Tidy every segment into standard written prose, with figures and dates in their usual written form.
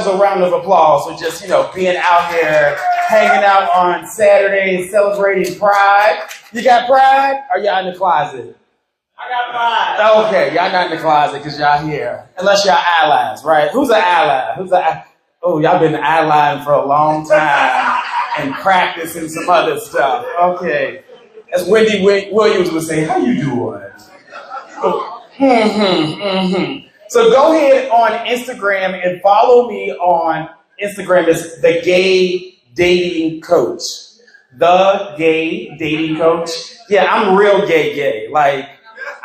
yourselves a round of applause for just, being out here, hanging out on Saturday, celebrating Pride. You got Pride? Or y'all in the closet? I got Pride. Okay, y'all not in the closet because y'all here. Unless y'all allies, right? Who's an ally? Oh, y'all been allying for a long time and practicing some other stuff. Okay. As Wendy Williams would say, how you doing? So go ahead on Instagram and follow me on Instagram. It's The Gay Dating Coach. The Gay Dating Coach. Yeah, I'm real gay. Like,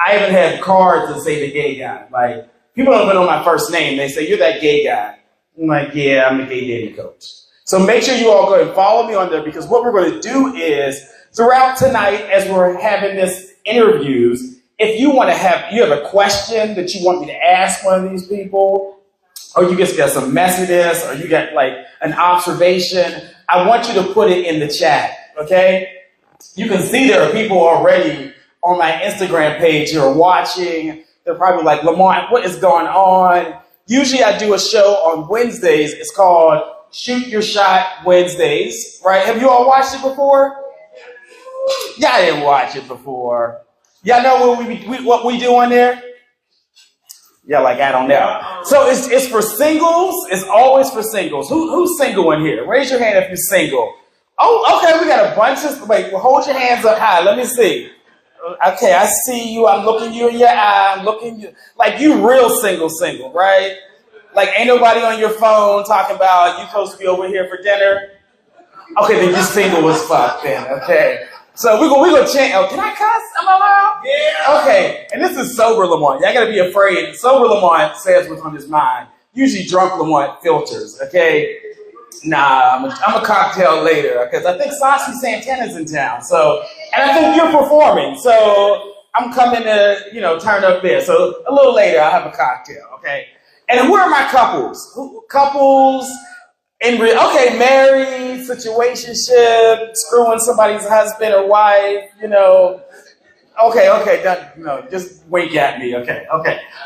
I even had cards that say the gay guy. Like, people don't even know my first name. They say, you're that gay guy. I'm like, yeah, I'm the gay dating coach. So make sure you all go and follow me on there, because what we're going to do is throughout tonight, as we're having this interviews, if you have a question that you want me to ask one of these people, or you just got some messages, or you got like an observation, I want you to put it in the chat, okay? You can see there are people already on my Instagram page who are watching. They're probably like, Lamont, what is going on? Usually I do a show on Wednesdays. It's called Shoot Your Shot Wednesdays, right? Have you all watched it before? Y'all didn't watch it before. Y'all know what we do on there? Yeah, like I don't know. So it's for singles. It's always for singles. Who's single in here? Raise your hand if you're single. Oh, okay, we got a bunch of, wait, well, hold your hands up high. Let me see. Okay, I see you. I'm looking you in your eye. I'm looking you like you real single, right? Like ain't nobody on your phone talking about you supposed to be over here for dinner. Okay, then you're single as fuck then. Okay, so we gonna change. Oh, can I cuss? Am I allowed? Yeah. Okay, and this is sober Lamont. Y'all gotta be afraid. Sober Lamont says what's on his mind. Usually drunk Lamont filters. Okay. Nah, I'm a cocktail later because I think Saucy Santana's in town. So, and I think you're performing. So I'm coming to, turn up there. So a little later, I'll have a cocktail. Okay. And where are my couples? Couples okay, married, situationship, screwing somebody's husband or wife, Okay, just wink at me, okay.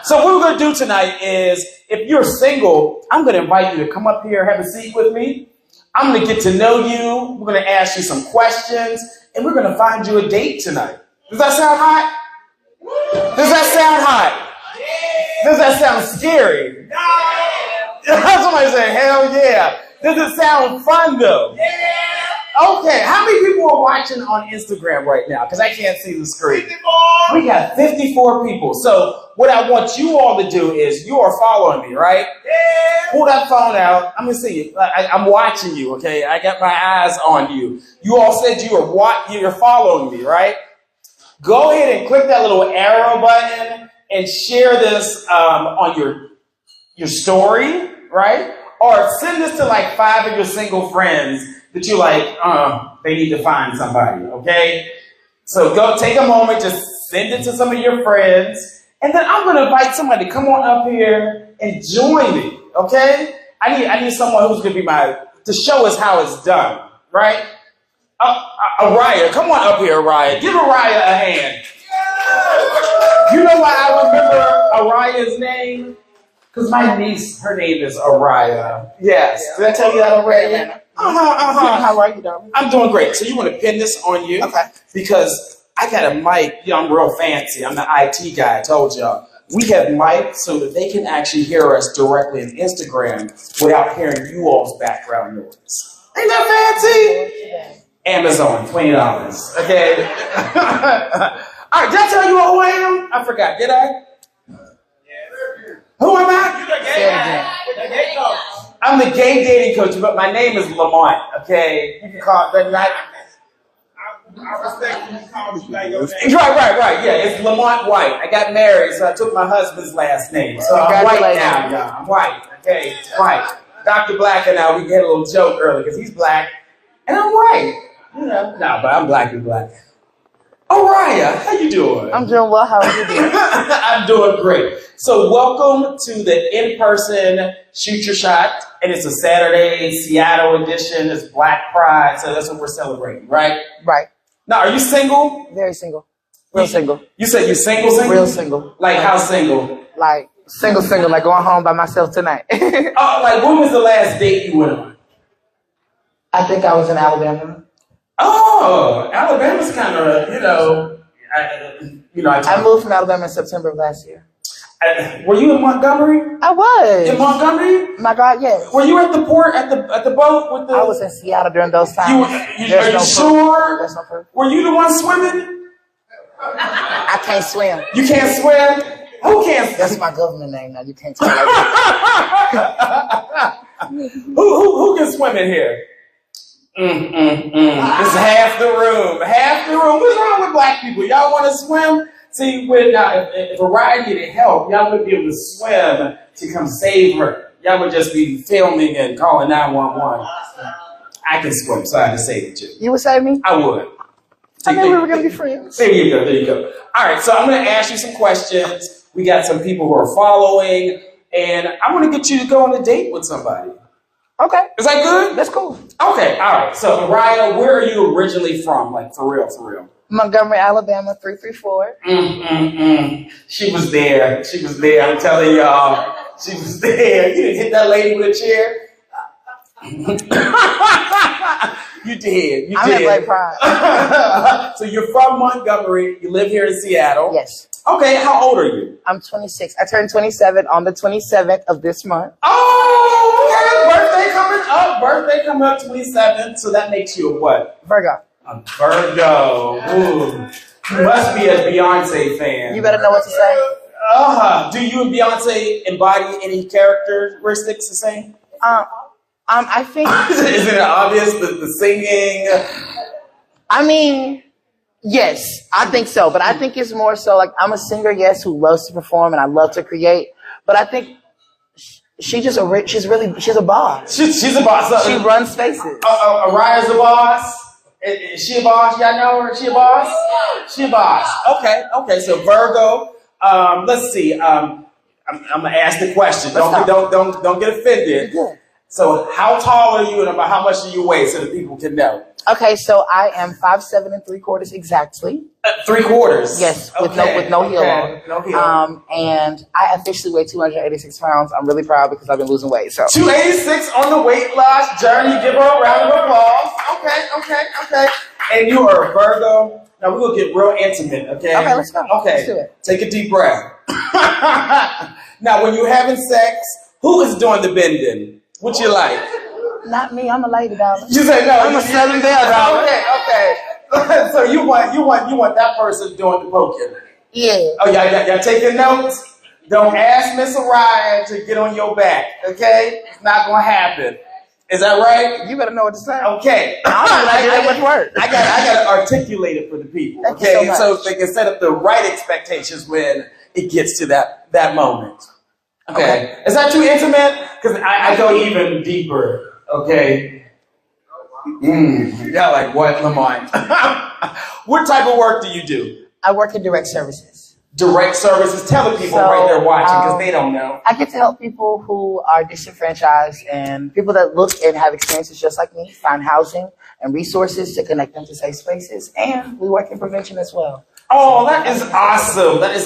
So what we're going to do tonight is, if you're single, I'm going to invite you to come up here, have a seat with me. I'm going to get to know you. We're going to ask you some questions, and we're going to find you a date tonight. Does that sound hot? Does that sound hot? Does that sound scary? Somebody say, hell yeah. Does it sound fun, though? Okay, how many people are watching on Instagram right now? Because I can't see the screen. 54. We got 54 people. So what I want you all to do is, you are following me, right? Yeah. Pull that phone out. I'm going to see you. I'm watching you, okay? I got my eyes on you. You all said you're following me, right? Go ahead and click that little arrow button and share this on your story, right? Or send this to like 5 of your single friends that you like, they need to find somebody, okay? So go take a moment, just send it to some of your friends, and then I'm gonna invite somebody to come on up here and join me, okay? I need someone who's gonna be to show us how it's done, right? Araya, come on up here, Araya. Give Araya a hand. You know why I remember Araya's name? Because my niece, her name is Araya. Yes. Did I tell you that already? How are you, darling? I'm doing great. So you want to pin this on you? Okay. Because I got a mic. I'm real fancy. I'm the IT guy. I told y'all. We have mics so that they can actually hear us directly on Instagram without hearing you all's background noise. Ain't that fancy? Amazon, $20. Okay. All right. Did I tell you who I am? I forgot. Did I? Who am I? The gay coach. I'm the gay dating coach, but my name is Lamont, okay? You can call it, but I respect when you call me by your name. Right. Yeah, it's Lamont White. I got married, so I took my husband's last name. So I'm white now, y'all. I'm white, okay? White. Dr. Black and I, we had a little joke earlier, because he's black, and I'm white. No, but I'm black and black. Araya, how you doing? I'm doing well. How are you doing? I'm doing great. So welcome to the in-person Shoot Your Shot. And it's a Saturday, Seattle edition. It's Black Pride. So that's what we're celebrating, right? Right. Now, are you single? Very single. Real single. You said you're single? Real single. Like how single? Like Single, like going home by myself tonight. Like when was the last date you went on? I think I was in Alabama. Oh, Alabama's kind of, I moved from Alabama in September of last year. Were you in Montgomery? I was. In Montgomery? My God, yes. Were you at the port, at the boat with the... I was in Seattle during those times. Are you sure? There's no proof. Were you the one swimming? I can't swim. You can't swim? Who can't? That's my government name now. You can't swim like that. Who can swim in here? This is half the room. Half the room. What's wrong with black people? Y'all want to swim? See, if Mariah needed help, y'all wouldn't be able to swim to come save her. Y'all would just be filming and calling 911. I can swim, so I had to save it too. You would save me? I would. I knew we were going to be friends. There you go. All right, so I'm going to ask you some questions. We got some people who are following, and I want to get you to go on a date with somebody. Okay. Is that good? That's cool. Okay, all right. So, Mariah, where are you originally from? Like, for real? Montgomery, Alabama, 334. She was there. I'm telling y'all. She was there. You didn't hit that lady with a chair? You did. I'm at Lake Pride. So you're from Montgomery. You live here in Seattle. Yes. Okay, how old are you? I'm 26. I turned 27 on the 27th of this month. Oh, okay. Birthday coming up 27th. So that makes you a what? Virgo. A Virgo. Ooh. You must be a Beyonce fan. You better know what to say. Do you and Beyonce embody any characteristics the same? I think... Isn't it obvious, the singing? I mean, yes, I think so. But I think it's more so like I'm a singer, yes, who loves to perform and I love to create. But I think she's a boss. She's a boss. She runs spaces. Araya's a boss. Is she a boss? Y'all know her? She a boss? She a boss. Okay. So Virgo. Let's see. I'm gonna ask the question. Don't get offended. Yeah. So how tall are you and about how much do you weigh so that people can know? Okay, so I am 5'7" and 3/4 exactly. 3/4? Yes, with no heel on. No heel. And I officially weigh 286 pounds. I'm really proud because I've been losing weight. So 286 on the weight loss journey. Give her a round of applause. Okay. And you are a Virgo. Now we're gonna get real intimate, okay? Okay, let's go. Okay. Let's do it. Take a deep breath. Now when you're having sex, who is doing the bending? What you like? Not me. I'm a lady, darling. You say no. I'm a Southern belle, darling. Okay. So you want that person doing the poking? Yeah. Oh, y'all taking notes? Don't ask Miss Araya to get on your back, okay? It's not gonna happen. Is that right? You better know what to say. Okay. I did that much work. I gotta articulate it for the people, Thank okay? you So they can set up the right expectations when it gets to that moment. Okay. Is that too intimate? Because I go even deeper, okay? Y'all like, what, Lamont? What type of work do you do? I work in direct services. Direct services? Tell the people right there watching because they don't know. I get to help people who are disenfranchised and people that look and have experiences just like me find housing and resources to connect them to safe spaces. And we work in prevention as well. Oh, that is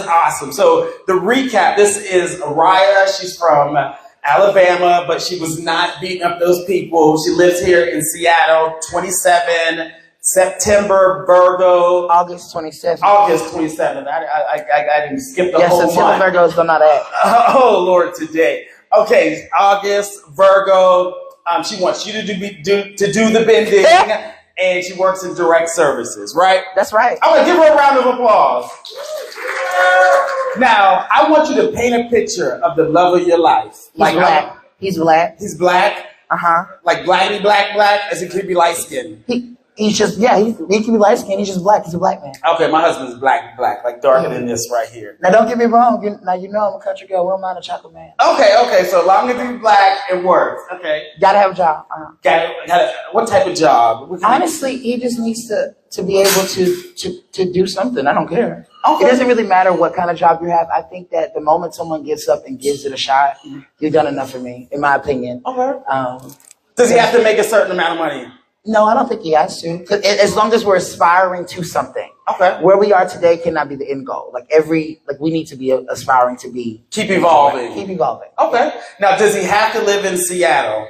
awesome. So the recap, this is Araya. She's from Alabama, but she was not beating up those people. She lives here in Seattle, 27, September, Virgo. August 27th. August 27th. I didn't skip the whole month. Yes, Virgos don't know that. Oh, Lord, today. Okay, August, Virgo. She wants you to do the bending. And she works in direct services, right? That's right. I'm going to give her a round of applause. Now, I want you to paint a picture of the love of your life. He's black. He's black. He's black? Uh-huh. Like blacky black, as he could be light skinned. He's just, yeah, he can be light skinned. He's just black. He's a black man. Okay, my husband's black, like darker than this right here. Now, don't get me wrong. Now, you know I'm a country girl. We don't mind a chocolate man. Okay, so long as he's black, it works. Okay. Gotta have a job. What type of job? Honestly, he just needs to be able to do something. I don't care. Okay. It doesn't really matter what kind of job you have. I think that the moment someone gets up and gives it a shot, you've done enough for me, in my opinion. Okay. Does he have to make a certain amount of money? No, I don't think he has to. 'Cause as long as we're aspiring to something. Okay. Where we are today cannot be the end goal. Like we need to be aspiring to be. Keep evolving. Keep evolving. Okay. Now, does he have to live in Seattle?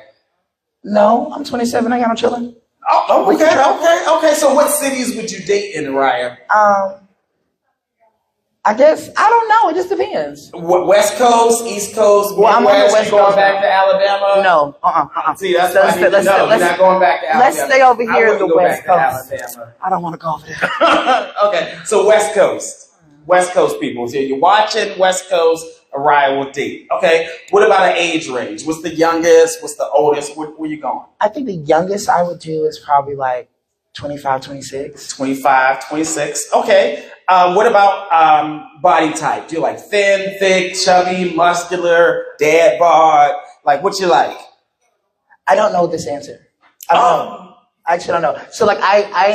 No, I'm 27. I got no children. Oh, okay. So what cities would you date in, Raya? I guess, I don't know. It just depends. West Coast, East Coast, Midwest? Well, I'm on the West going Coast back to Alabama? No, See, that's what I need to know. You're not going back to Alabama. Let's stay over here in the West Coast. Alabama. I don't want to go over there. Okay, so West Coast. West Coast people. So you're watching West Coast, Araya will date. Okay, what about an age range? What's the youngest? What's the oldest? Where you going? I think the youngest I would do is probably like 25, 26. 25, 26. Okay. What about body type? Do you like thin, thick, chubby, muscular, dad bod? Like, what you like? I don't know this answer. I don't know. I actually don't know. So like I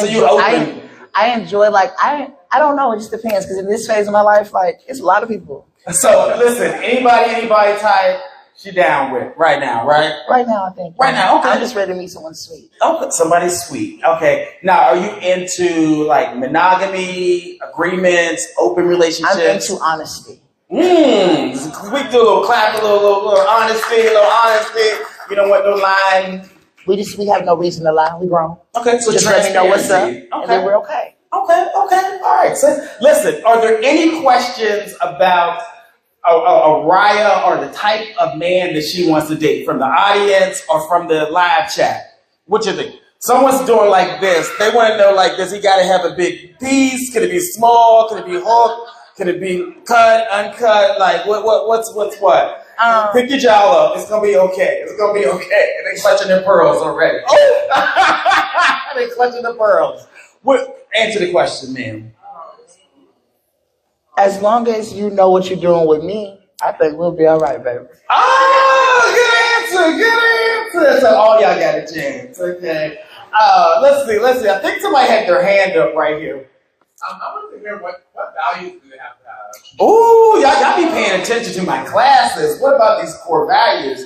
enjoy like I don't know. It just depends because in this phase of my life, like it's a lot of people. So listen, anybody type, she down with right now, right? Right now, I think. Right now, okay. I'm just ready to meet someone sweet. Oh, somebody sweet. Okay. Now, are you into like monogamy, agreements, open relationships? I'm into honesty. We do a little clap, a little honesty, You don't want no lying. We have no reason to lie. We grown. Okay, so just let me know what's up, okay. and then we're okay. Okay. All right. So listen, are there any questions about Araya or the type of man that she wants to date from the audience or from the live chat? What you think? Someone's doing like this. They want to know, like, does he got to have a big piece? Could it be small? Could it be hooked? Could it be cut, uncut? Like, what's what? Pick your jowl up. It's gonna be okay. It's gonna be okay. They clutching their pearls already. Oh, they clutching the pearls. Answer the question, ma'am. As long as you know what you're doing with me, I think we'll be all right, baby. Oh, good answer. So all y'all got a chance. Okay. Let's see. I think somebody had their hand up right here. I want to hear what values do they have to have? Ooh, y'all be paying attention to my classes. What about these core values?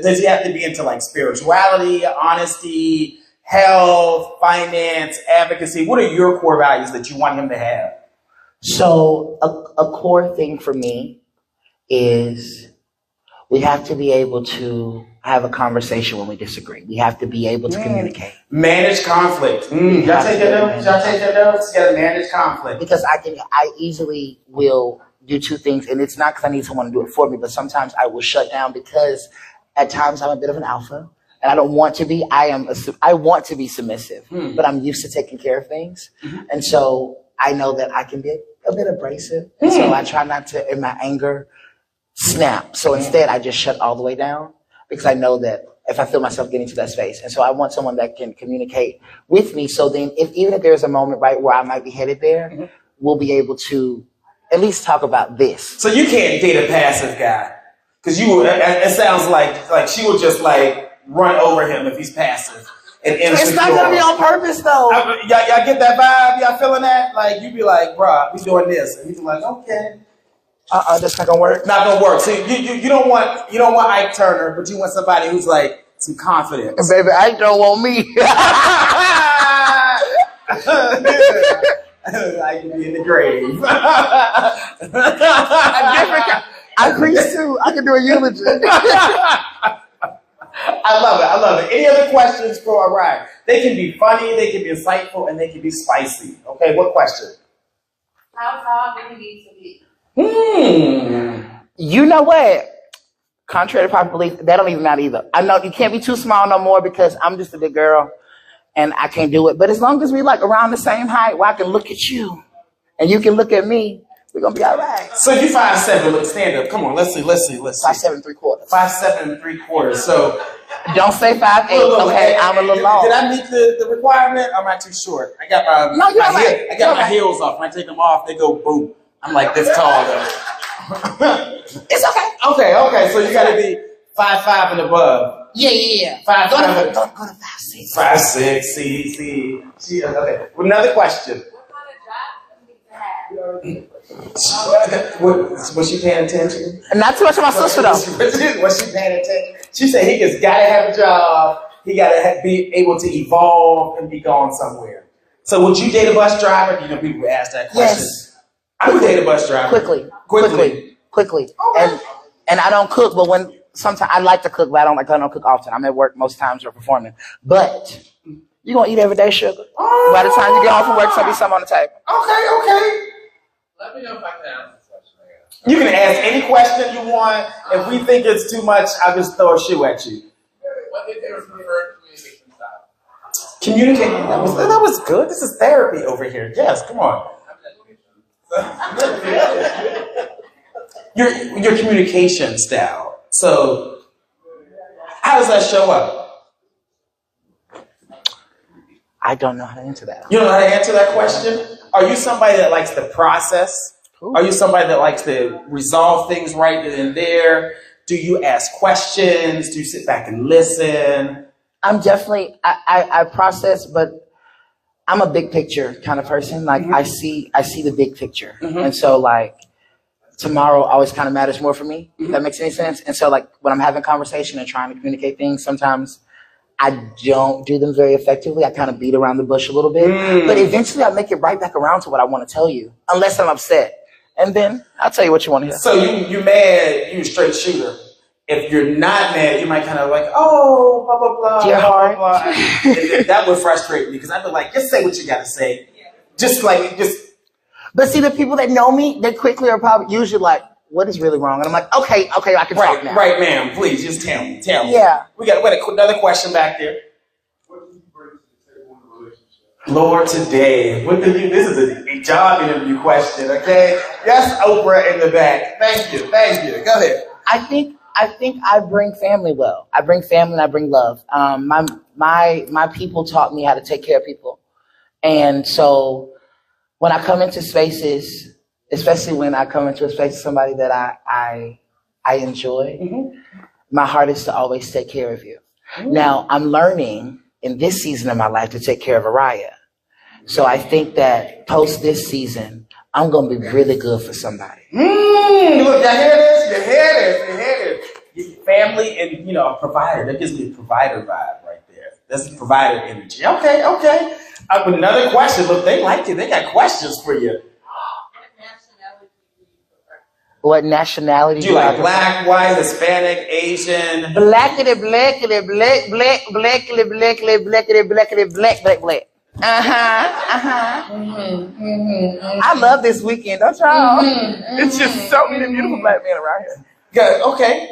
Does he have to be into like spirituality, honesty, health, finance, advocacy? What are your core values that you want him to have? So a core thing for me is we have to be able to have a conversation when we disagree. We have to be able to communicate. Manage conflict. Y'all take your notes? You gotta manage conflict. Because I easily will do two things, and it's not because I need someone to do it for me, but sometimes I will shut down because at times I'm a bit of an alpha. And I don't want to be. I want to be submissive, but I'm used to taking care of things. And so I know that I can be a bit abrasive. And so I try not to, in my anger, snap. So instead, I just shut all the way down because I know that if I feel myself getting to that space. And so I want someone that can communicate with me. So then even if there's a moment, right, where I might be headed there, we'll be able to at least talk about this. So you can't date a passive guy because it sounds like she will just like run over him if he's passive. And it's not going to be on purpose, though. Y'all get that vibe? Y'all feeling that? Like, you be like, bruh, we doing this. And he's like, okay. That's not going to work? Not going to work. So you don't want Ike Turner, but you want somebody who's like some confidence. Baby, Ike don't want me. I can be in the grave. I preach too. I can do a eulogy. I love it. Any other questions for Araya? They can be funny, they can be insightful, and they can be spicy. Okay, what question? How tall do he need to be? You know what? Contrary to popular belief, that don't even matter either. I know you can't be too small no more because I'm just a big girl and I can't do it. But as long as we like around the same height where I can look at you and you can look at me, we're going to be all right. So you 5'7", look, stand up. Come on, let's see. 5'7" 3/4. 5'7" 3/4. So don't say 5'8". Okay, I'm a little long. Did I meet the requirement? Or am I too short? I got my my heels off. When I take them off, they go boom. I'm like this tall though. It's okay. Okay. So you got to be 5'5" and above. Yeah. 5'5". Go to 5'6". 5'6". See. Okay. Another question. Was she paying attention? Not too much of my sister though. Was she paying attention? She said he just gotta have a job he got to be able to evolve and be gone somewhere. So would you date a bus driver? You know, people ask that question. Yes. I would date a bus driver. Quickly. Okay. And I don't cook, but when sometimes I like to cook, but I don't cook often. I'm at work most times or performing. But you're gonna eat every day, sugar. Oh. By the time you get home from work, there'll be something on the table. Okay. Let me know if I can answer this question. You can ask any question you want. If we think it's too much, I'll just throw a shoe at you. What is your preferred communication style? Communicate. That was good. This is therapy over here. Yes, come on. Your communication style. So, how does that show up? I don't know how to answer that. You don't know how to answer that question? Are you somebody that likes the process? Are you somebody that likes to resolve things right then and there? Do you ask questions? Do you sit back and listen? I'm definitely, I process, but I'm a big picture kind of person. Like I see the big picture. And so like tomorrow always kind of matters more for me, if that makes any sense. And so like when I'm having conversation and trying to communicate things, sometimes I don't do them very effectively. I kind of beat around the bush a little bit, but eventually I make it right back around to what I want to tell you, unless I'm upset. And then I'll tell you what you want to hear. So you mad, you a straight shooter. If you're not mad, you might kind of like, oh, blah, blah, blah. Dear heart. Blah, blah. And that would frustrate me because I'd be like, just say what you got to say. Just. But see, the people that know me, they quickly are probably usually like, what is really wrong? And I'm like, okay, I can talk now. Right, ma'am. Please, just tell me. Yeah. We got another question back there. What do you bring to the table in a relationship? Lord, today, this is a job interview question, okay? Yes, Oprah in the back. Thank you. Go ahead. I think I bring family well. I bring family and I bring love. My people taught me how to take care of people. And so when I come into spaces, especially when I come into a space with somebody that I enjoy, my heart is to always take care of you. Now, I'm learning in this season of my life to take care of Araya. So I think that post this season, I'm going to be really good for somebody. Look, you hear this? Family and, a provider. That gives me a provider vibe right there. That's provider energy. Okay. Another question. Look, they like it. They got questions for you. What nationality do you like? Black, white, Hispanic, Asian? Black. I love this weekend, don't y'all? It's just so many beautiful black men around here. Good. Okay.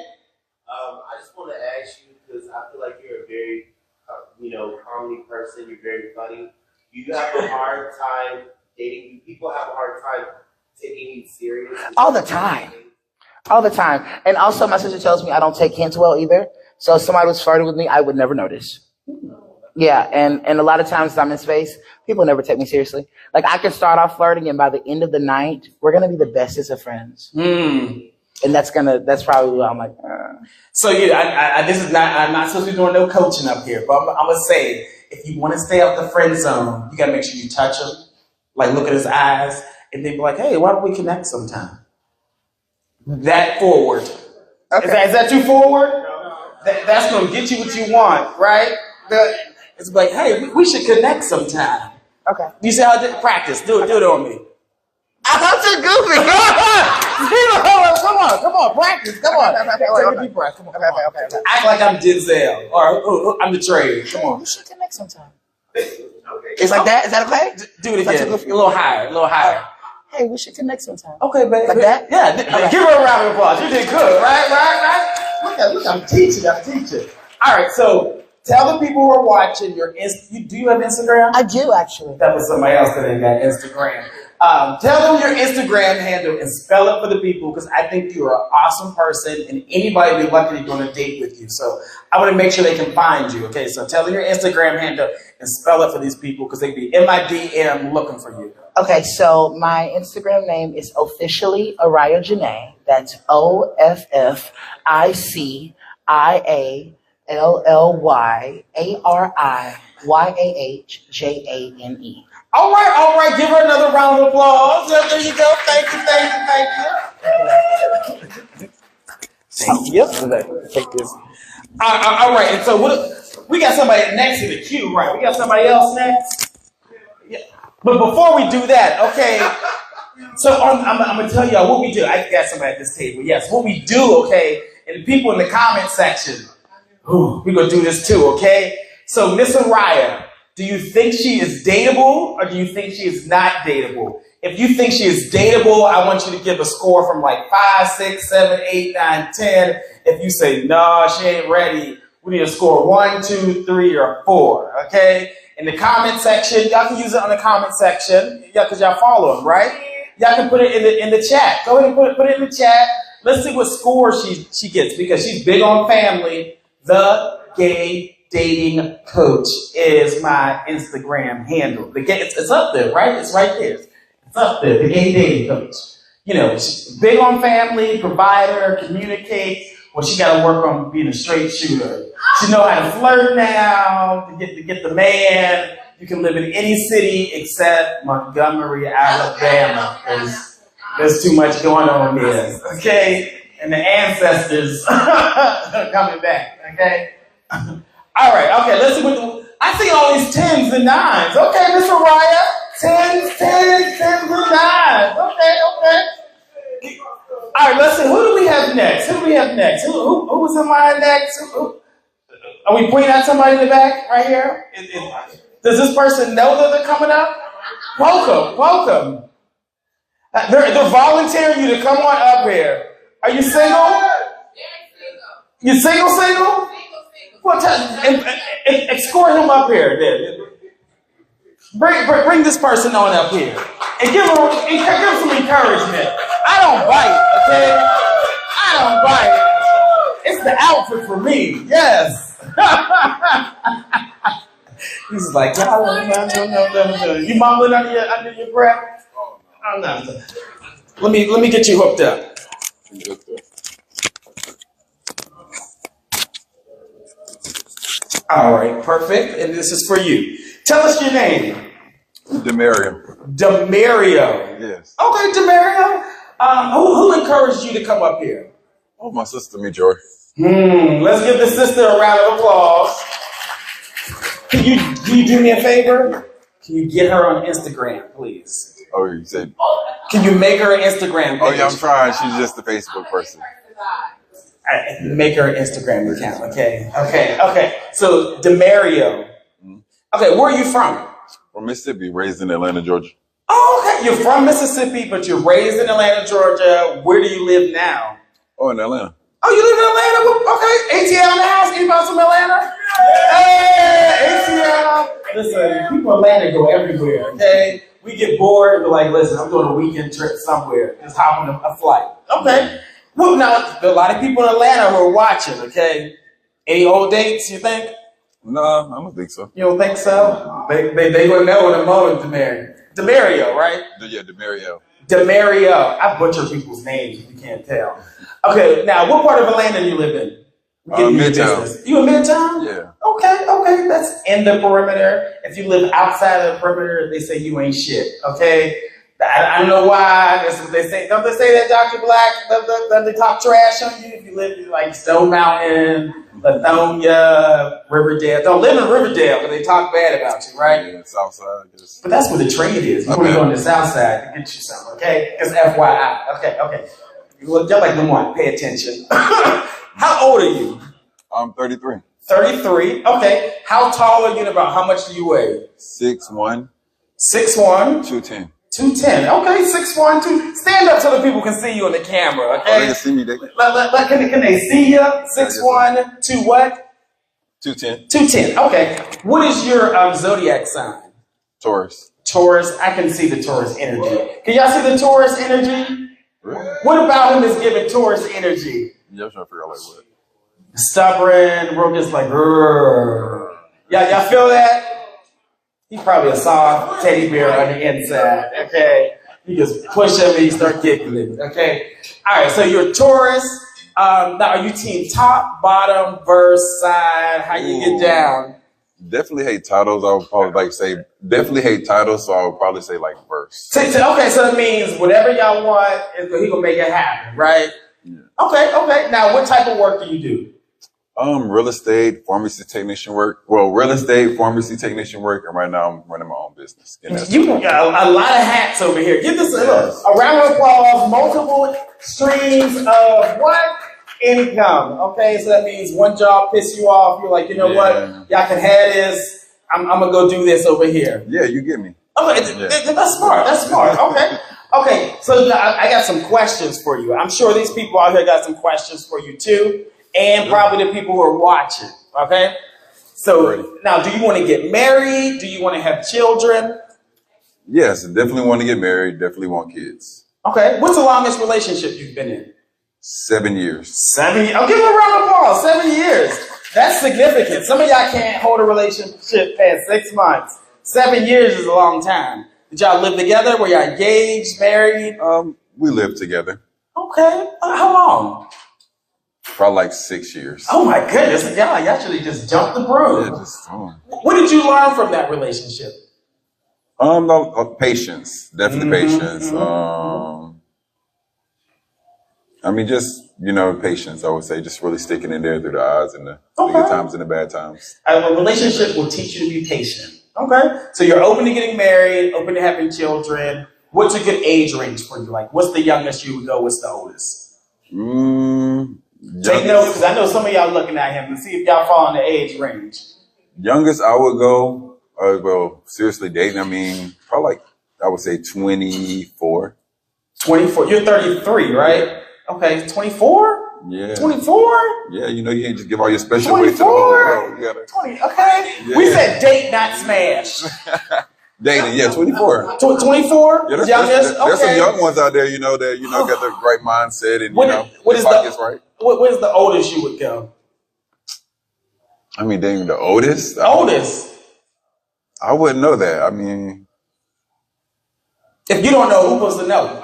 I just want to ask you because I feel like you're a very, comedy person. You're very funny. You have a hard time dating. People have a hard time taking you serious. All the time. And also, my sister tells me I don't take hints well either. So if somebody was flirting with me, I would never notice. Yeah, and a lot of times I'm in space, people never take me seriously. Like I can start off flirting, and by the end of the night, we're gonna be the bestest of friends. And that's probably why I'm like. So I'm not supposed to be doing no coaching up here, but I'm gonna say if you want to stay out the friend zone, you gotta make sure you touch him, like look at his eyes, and then be like, hey, why don't we connect sometime? That forward. Okay. Is that too forward? That's gonna get you what you want, right? It's like, hey, we should connect sometime. Okay. You see how I did practice? Do it on me. I'm too goofy. Come on, practice. Come on. Take a deep breath. Come on. Okay. Act like I'm Denzel or I'm the trade. Come on. We should connect sometime. It's like that? Is that okay? Do it again. A little higher. Hey, we should connect sometime. Okay, baby. Like that? Yeah. Okay. Give her a round of applause. You did good, right? Look, I'm teaching. All right, so tell the people who are watching do you have Instagram? I do, actually. That was somebody else that ain't got Instagram. Tell them your Instagram handle and spell it for the people because I think you're an awesome person and anybody would be lucky to go on a date with you. So I want to make sure they can find you. Okay, so tell them your Instagram handle and spell it for these people because they'd be in my DM looking for you. Okay, so my Instagram name is officially Araya Janae. That's OFFICIALLYARIYAHJANE. All right. Give her another round of applause. There you go. Thank you. Yesterday. Take this. All right. And so we got somebody next in the queue, right? We got somebody else next. Yeah. But before we do that, okay. So I'm gonna tell y'all what we do. I got somebody at this table. Yes, what we do, okay. And the people in the comment section, we're gonna do this too, okay. So Miss Araya, do you think she is dateable or do you think she is not dateable? If you think she is dateable, I want you to give a score from like 5, 6, 7, 8, 9, 10. If you say, no, she ain't ready, we need to score 1, 2, 3, or 4, okay? In the comment section, y'all can use it on the comment section, because y'all follow them, right? Y'all can put it in the chat. Go ahead and put it in the chat. Let's see what score she gets, because she's big on family. The Gay Dating Coach is my Instagram handle. It's up there, right? It's right there. It's up there, the Gay Dating Coach. You know, she's big on family, provider, communicate. Well, she got to work on being a straight shooter. She know how to flirt now to get the man. You can live in any city except Montgomery, Alabama, because there's too much going on there. Okay, and the ancestors are coming back. Okay. All right. Okay. Let's see what I see. All these 10s and 9s. Okay, Miss Araya. 10s and 9s. Okay. All right, let's see. Who do we have next? Who was in line next? Are we pointing at somebody in the back right here? Does this person know that they're coming up? Welcome. They're volunteering you to come on up here. Are you single? You single? Well, escort him up here. Bring this person on up here and give him some encouragement. I don't bite, okay? I don't bite. It's the outfit for me, yes. He's like, no. You mumbling under your breath? Oh, no. Let me get you hooked up. All right, perfect. And this is for you. Tell us your name. Demario. Yes. Okay, Demario. Who encouraged you to come up here? Oh, my sister, me, Joy. Let's give the sister a round of applause. Can you do me a favor? Can you get her on Instagram, please? Oh, you said. Can you make her an Instagram page? Oh, yeah, I'm trying. She's just a Facebook person. Make her an Instagram account, okay. So, Demario. Okay, where are you from? From Mississippi, raised in Atlanta, Georgia. Oh, okay. You're from Mississippi, but you're raised in Atlanta, Georgia. Where do you live now? Oh, in Atlanta. Oh, you live in Atlanta? Okay. ATL in the house. Anybody from Atlanta? Hey, ATL. Listen, people in Atlanta go everywhere, okay? We get bored and we're like, listen, I'm doing a weekend trip somewhere. Just hop on a flight. Okay. Well, now, there are a lot of people in Atlanta who are watching, okay? Any old dates, you think? No, I don't think so. You don't think so? They would know in a moment, Demario, right? Yeah, Demario. Demario. I butcher people's names if you can't tell. Okay, now what part of Atlanta do you live in? Midtown. You in Midtown? Yeah. Okay, that's in the perimeter. If you live outside of the perimeter, they say you ain't shit, okay? I don't know why. That's what they say. Don't they say that, Dr. Black? Don't they talk trash on you if you live in like Stone Mountain, Lithonia, Riverdale? Don't live in Riverdale, but they talk bad about you, right? Yeah, Southside, I guess. But that's where the trade is. You want to go on the south side to get you some, okay? It's FYI. Okay. You're like Lamont. Pay attention. How old are you? I'm 33. 33. Okay. How tall are you and about how much do you weigh? 6'1". 6'1". 210. 210. Okay, 6'1", 2. Stand up so the people can see you on the camera, okay? Oh, they can see me. Can they see you? 6'1", 2 what? 210. 210. Okay. What is your zodiac sign? Taurus. Taurus. I can see the Taurus energy. Can y'all see the Taurus energy? Really? What about him is giving Taurus energy? Yeah, I'm trying to figure out like what. Stubborn, we're just like, grrr. Y'all feel that? He's probably a soft teddy bear on the inside, okay? You just push him and you start giggling, okay? All right, so you're a Taurus. Now, are you team top, bottom, verse, side? How you get down? Definitely hate titles. I would probably definitely hate titles, so I would probably say like verse. Okay, so that means whatever y'all want, he gonna make it happen, right? Yeah. Okay. Now, what type of work do you do? Real estate, pharmacy technician work. Well, real estate, pharmacy technician work, and right now I'm running my own business. You got a lot of hats over here. Give this a round of applause. Multiple streams of what? Income. Okay, so that means one job piss you off. You're like, you know what? Y'all can have this. I'm gonna go do this over here. Yeah, you get me. Okay, that's smart. That's smart. Okay. Okay, so I got some questions for you. I'm sure these people out here got some questions for you too, and probably the people who are watching. Okay, so now, do you want to get married? Do you want to have children? Yes, definitely want to get married. Definitely want kids. Okay, what's the longest relationship you've been in? 7 years. 7 years. I'll give a round of applause. 7 years. That's significant. Some of y'all can't hold a relationship past 6 months. 7 years is a long time. Did y'all live together? Were y'all engaged, married? We lived together. Okay. How long? Probably like 6 years. Oh my goodness. Y'all actually just jumped the broom. Yeah, What did you learn from that relationship? No, patience. Definitely patience. I mean, just, patience, I would say. Just really sticking in there through the odds and the good times and the bad times. A relationship will teach you to be patient. Okay. So you're open to getting married, open to having children. What's a good age range for you? Like, what's the youngest you would go? What's the oldest? Take notes, because I know some of y'all looking at him to see if y'all fall in the age range. Youngest I would go, seriously dating, I mean, probably like, I would say 24. 24. You're 33, right? Okay, 24? Yeah. 24? Yeah, you can't just give all your special weight to the whole world. You gotta 20, okay. Yeah. We said date, not smash. Dating, yeah, 24. 24? Yeah, there's some young ones out there, that, got the right mindset and, their pockets right. What is the oldest you would go? I mean, dating the oldest? The oldest? I wouldn't know that. I mean. If you don't know, who supposed to know?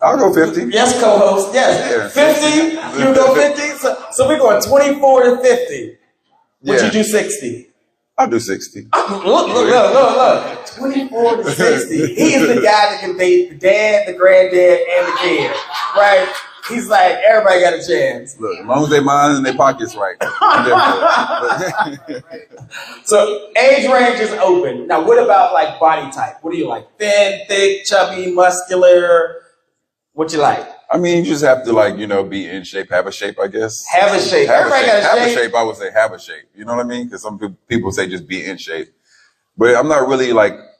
I'll go 50. Yes, co-host. Yes. Yeah, 50? You go 50? So we're going 24 to 50. Would you do 60? I'll do 60. Look. 24 to 60. He is the guy that can date the dad, the granddad, and the kid. Right? He's like, everybody got a chance. Look, as long as they mind and their pockets right. So age range is open. Now, what about like body type? What do you like? Thin, thick, chubby, muscular? What you like? I mean, you just have to be in shape, have a shape, I guess. Have a shape. Everybody got a shape. Have a shape, I would say have a shape. You know what I mean? Because some people say just be in shape. But I'm not really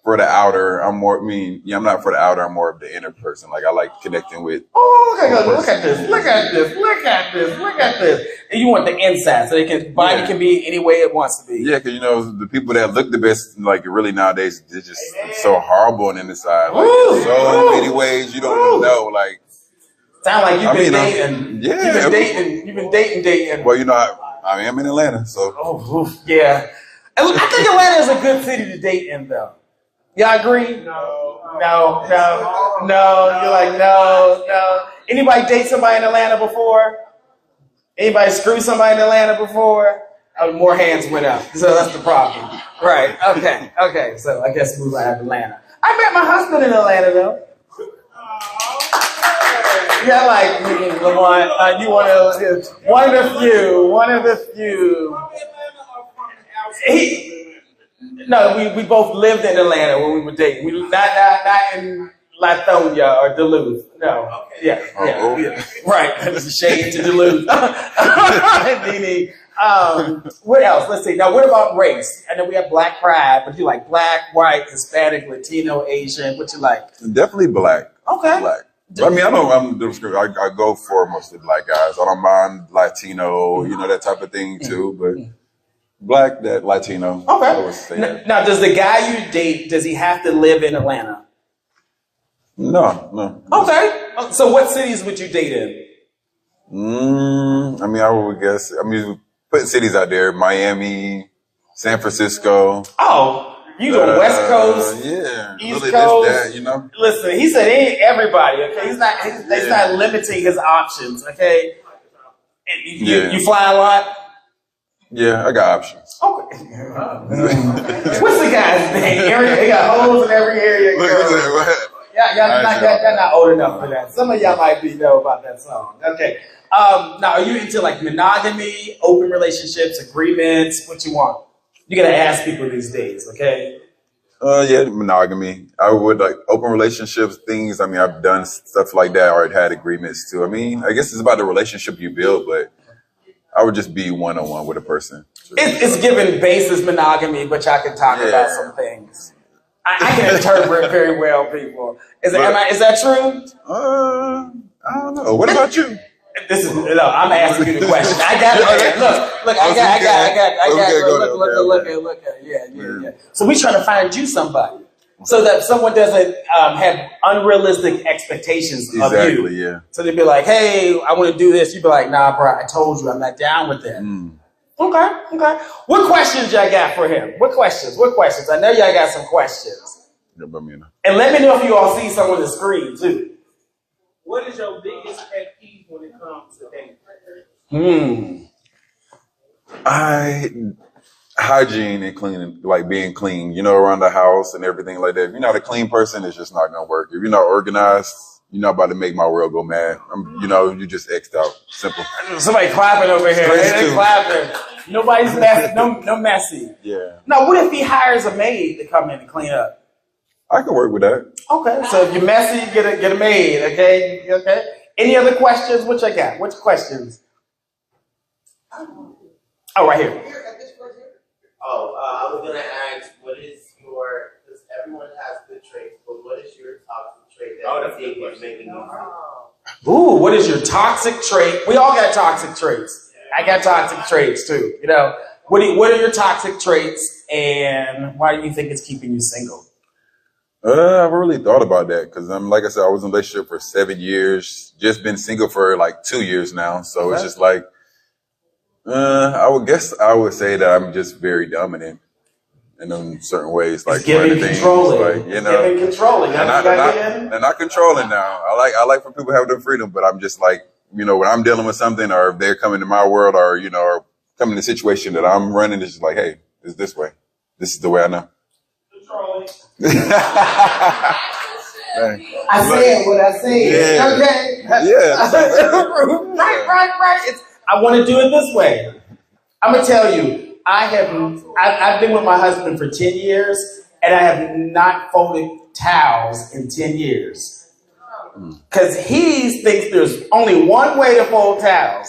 for the outer. I'm not for the outer. I'm more of the inner person. I like connecting with. Oh, look at this. Look at this. And you want the inside, so body can be any way it wants to be. Yeah, because the people that look the best, really nowadays, they're just so horrible on the inside. In so many ways you don't even know. Sound like you've been dating. Yeah, you've been dating. Well, I am in Atlanta, so. Oh, yeah. I think Atlanta is a good city to date in, though. Y'all agree? No. You're like, no. Anybody date somebody in Atlanta before? Anybody screw somebody in Atlanta before? More hands went up. So that's the problem. Right. Okay. So I guess move out of Atlanta. I met my husband in Atlanta, though. Yeah, Lamont, you one of the few. We both lived in Atlanta when we were dating. We not in Lithonia or Duluth. No. Yeah. Right. There's a shade to Duluth. What else? Let's see. Now, what about race? I know we have Black Pride, but you like black, white, Hispanic, Latino, Asian. What you like? Definitely black. Okay. Black. I mean, I go for mostly black guys. I don't mind Latino, that type of thing too, but black, that Latino. Okay. I would say that. Now, does the guy you date, does he have to live in Atlanta? No. Okay. So what cities would you date in? I would guess, putting cities out there, Miami, San Francisco. Oh. You go West Coast, East Coast. Listen, he said ain't everybody. Okay, he's not limiting his options. Okay, you fly a lot. Yeah, I got options. Okay. What's the guy's name? He got holes in every area. Y'all Y'all not old enough for that. Some of y'all might know about that song. Okay. Now, are you into like monogamy, open relationships, agreements? What you want? You gotta ask people these days, okay? Yeah, monogamy. I would like open relationships, things. I mean, I've done stuff like that or had agreements too. I mean, I guess it's about the relationship you build, but I would just be one-on-one with a person. It's given basis monogamy, but y'all can talk about some things. I can interpret very well, people. Is that true? I don't know. What about you? I'm asking you the question. I got it. Look, I got look at yeah. So we trying to find you somebody so that someone doesn't have unrealistic expectations of you. Exactly, yeah. So they'd be like, hey, I want to do this. You'd be like, nah, bro, I told you I'm not down with that. Okay. What questions y'all got for him? What questions? I know y'all got some questions. And let me know if you all see some on the screen too. What is your biggest pet peeve when it comes to dating? Hygiene and cleaning, like being clean, around the house and everything like that. If you're not a clean person, it's just not gonna work. If you're not organized, you're not about to make my world go mad. You just X'd out. Simple. Somebody clapping over here. They clapping. Nobody's messy. No messy. Yeah. Now, what if he hires a maid to come in and clean up? I can work with that. Okay, so if you're messy, get a maid, okay? Okay. Any other questions? What you got? Which questions? Oh, right here. I was gonna ask, what is your? Because everyone has good traits, but what is your toxic trait that you think is making you? Ooh, what is your toxic trait? We all got toxic traits. I got toxic traits too. What are your toxic traits, and why do you think it's keeping you single? I've really thought about that because like I said, I was in a relationship for 7 years, just been single for like 2 years now. So it's just like, I would say that I'm just very dominant in certain ways, like giving controlling, giving controlling. And not controlling now. I like for people to have their freedom, but I'm just like, when I'm dealing with something or if they're coming to my world or, or coming to a situation that I'm running, it's just like, hey, it's this way. This is the way I know. I said what I said. Yeah. Okay. Yeah. Right. I want to do it this way. I'm gonna tell you, I've been with my husband for 10 years, and I have not folded towels in 10 years. Because he thinks there's only one way to fold towels.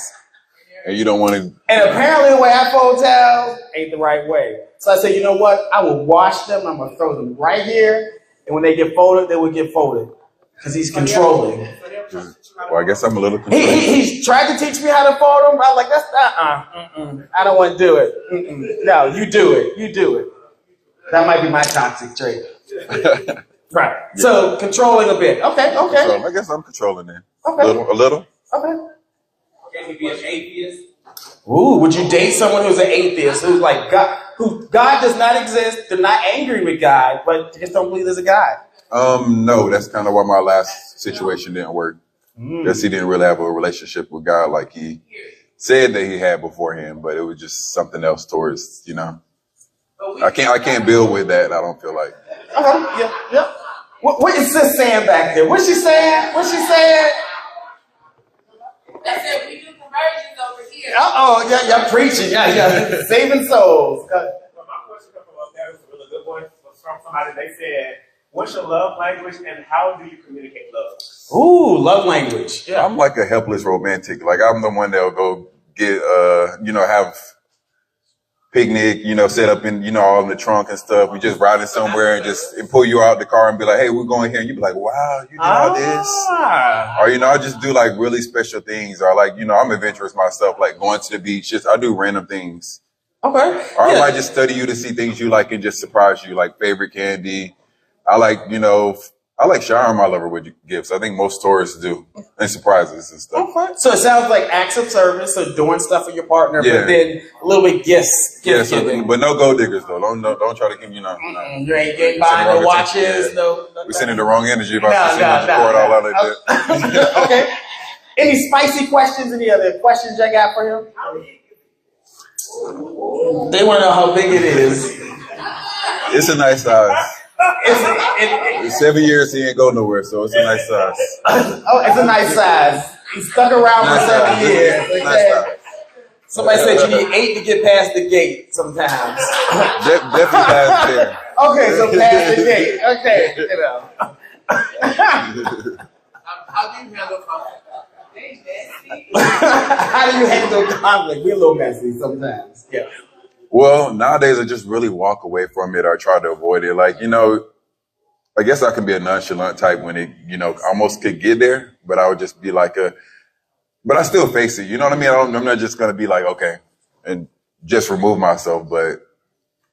And you don't want to. And apparently the way I fold towels ain't the right way. So I said, you know what? I will wash them. I'm going to throw them right here. And when they get folded, they will get folded. Because he's controlling. Well, I guess I'm a little controlling. He's tried to teach me how to fold them. I was like, that's I don't want to do it. No, you do it. You do it. That might be my toxic trait. Right. Yeah. So controlling a bit. Okay. I guess I'm controlling it. Okay. A little. Okay. Can he be an atheist? Ooh, would you date someone who's an atheist, who's like God, who God does not exist, they're not angry with God, but just don't believe there's a God? No, that's kind of why my last situation didn't work. Because he didn't really have a relationship with God like he said that he had beforehand, but it was just something else towards, I can't build with that, I don't feel like. Okay, yeah. What is sis saying back there? What's she saying? That's it. We do conversions over here. Y'all preaching. Yeah. Saving souls. Well, my question comes from that was a really good one. Was from somebody. They said, "What's your love language, and how do you communicate love?" Ooh, love language. Yeah, I'm like a helpless romantic. Like I'm the one that'll go get, have picnic, set up in, all in the trunk and stuff. We just riding somewhere and pull you out the car and be like, hey, we're going here. And you be like, wow, you do all this. Or, I just do like really special things. Or like, I'm adventurous myself, like going to the beach. I do random things. Okay. Or I might just study you to see things you like and just surprise you, like favorite candy. I like, I like showering my lover with gifts. I think most tourists do. And surprises and stuff. Okay. So it sounds like acts of service, so doing stuff for your partner, but then a little bit gifts. But no gold diggers though. Don't try to give You ain't getting buying no watches, no. We're sending the wrong energy about all out like that. Okay. Any spicy questions? Any other questions I got for him? They want to know how big it is. It's a nice size. 7 years, he ain't go nowhere, so it's a nice size. Oh, it's a nice size. He stuck around for 7 years. Okay? Nice size. Somebody said you need 8 to get past the gate sometimes. Definitely past there. Okay, so past the gate. Okay, you know. How do you handle conflict? How do you handle conflict? We're a little messy sometimes. Yeah. Well, nowadays I just really walk away from it or try to avoid it. Like, I guess I can be a nonchalant type when it, almost could get there, but I would just be like but I still face it. You know what I mean? I'm not just going to be like, okay, and just remove myself, but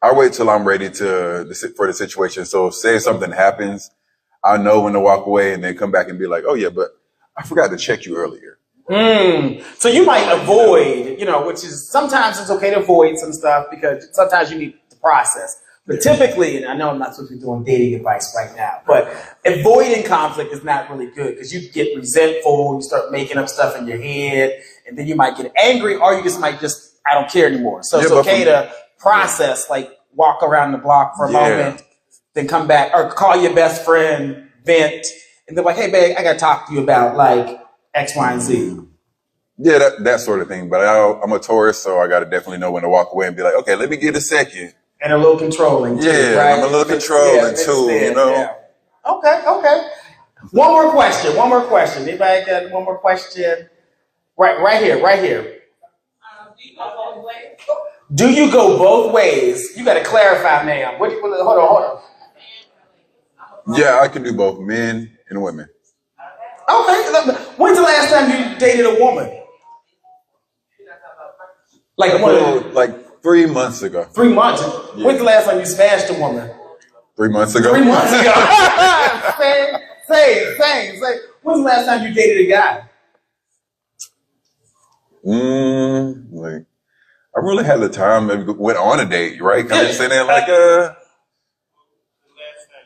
I wait till I'm ready for the situation. So say something happens, I know when to walk away and then come back and be like, oh yeah, but I forgot to check you earlier. So you might avoid, which is sometimes it's okay to avoid some stuff because sometimes you need to process. But typically, and I know I'm not supposed to be doing dating advice right now, but avoiding conflict is not really good because you get resentful, you start making up stuff in your head, and then you might get angry, or you might I don't care anymore. So it's okay to process, like walk around the block for a moment, then come back, or call your best friend, vent, and they're like, hey, babe, I got to talk to you about like X, Y, and Z. Yeah, that sort of thing. But I'm a Taurus, so I got to definitely know when to walk away and be like, okay, let me get a second. And a little controlling, too, right? I'm a little controlling, too, Yeah. Okay. One more question. Anybody got one more question? Right here. Do you go both ways? You got to clarify, ma'am. Hold on. Yeah, I can do both men and women. Okay. When's the last time you dated a woman? Like 3 months ago. 3 months? Yeah. When's the last time you smashed a woman? 3 months ago. 3 months ago. Same. When's the last time you dated a guy? I really had the time. Maybe went on a date, right? Can I just say that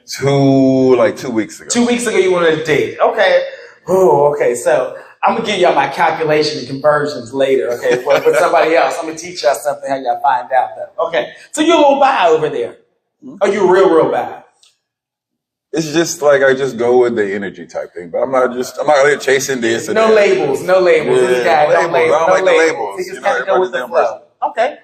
2 weeks ago. 2 weeks ago, you went on a date. Okay. Oh, okay. So I'm gonna give y'all my calculation and conversions later. Okay, for somebody else, I'm gonna teach y'all something how y'all find out though. Okay. So you're a little bi over there. Are you real bi? It's just like I just go with the energy type thing, but I'm not really chasing this. No labels. Yeah, This guy, I don't like the labels. He just kind of go with the flow. Okay.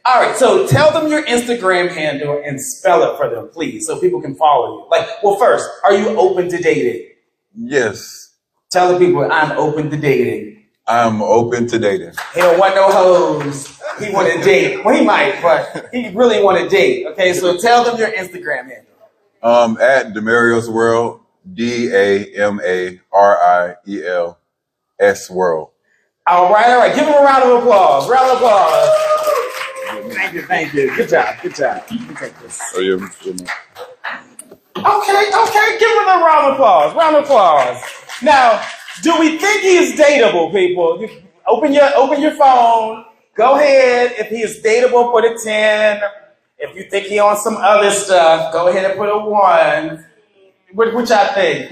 All right. So tell them your Instagram handle and spell it for them, please, so people can follow you. First, are you open to dating? Yes. Tell the people I'm open to dating. I'm open to dating. He don't want no hoes. He want to date. Well, he might, but he really want to date. Okay, so tell them your Instagram handle. At Damario's World, DAMARIELS World. All right. Give him a round of applause. Thank you. Good job. You can take this. Oh, yeah. Okay. Give him a round of applause. Now, do we think he is dateable, people? You open your phone. Go ahead. If he is dateable, put a 10. If you think he on some other stuff, go ahead and put a 1. What y'all think?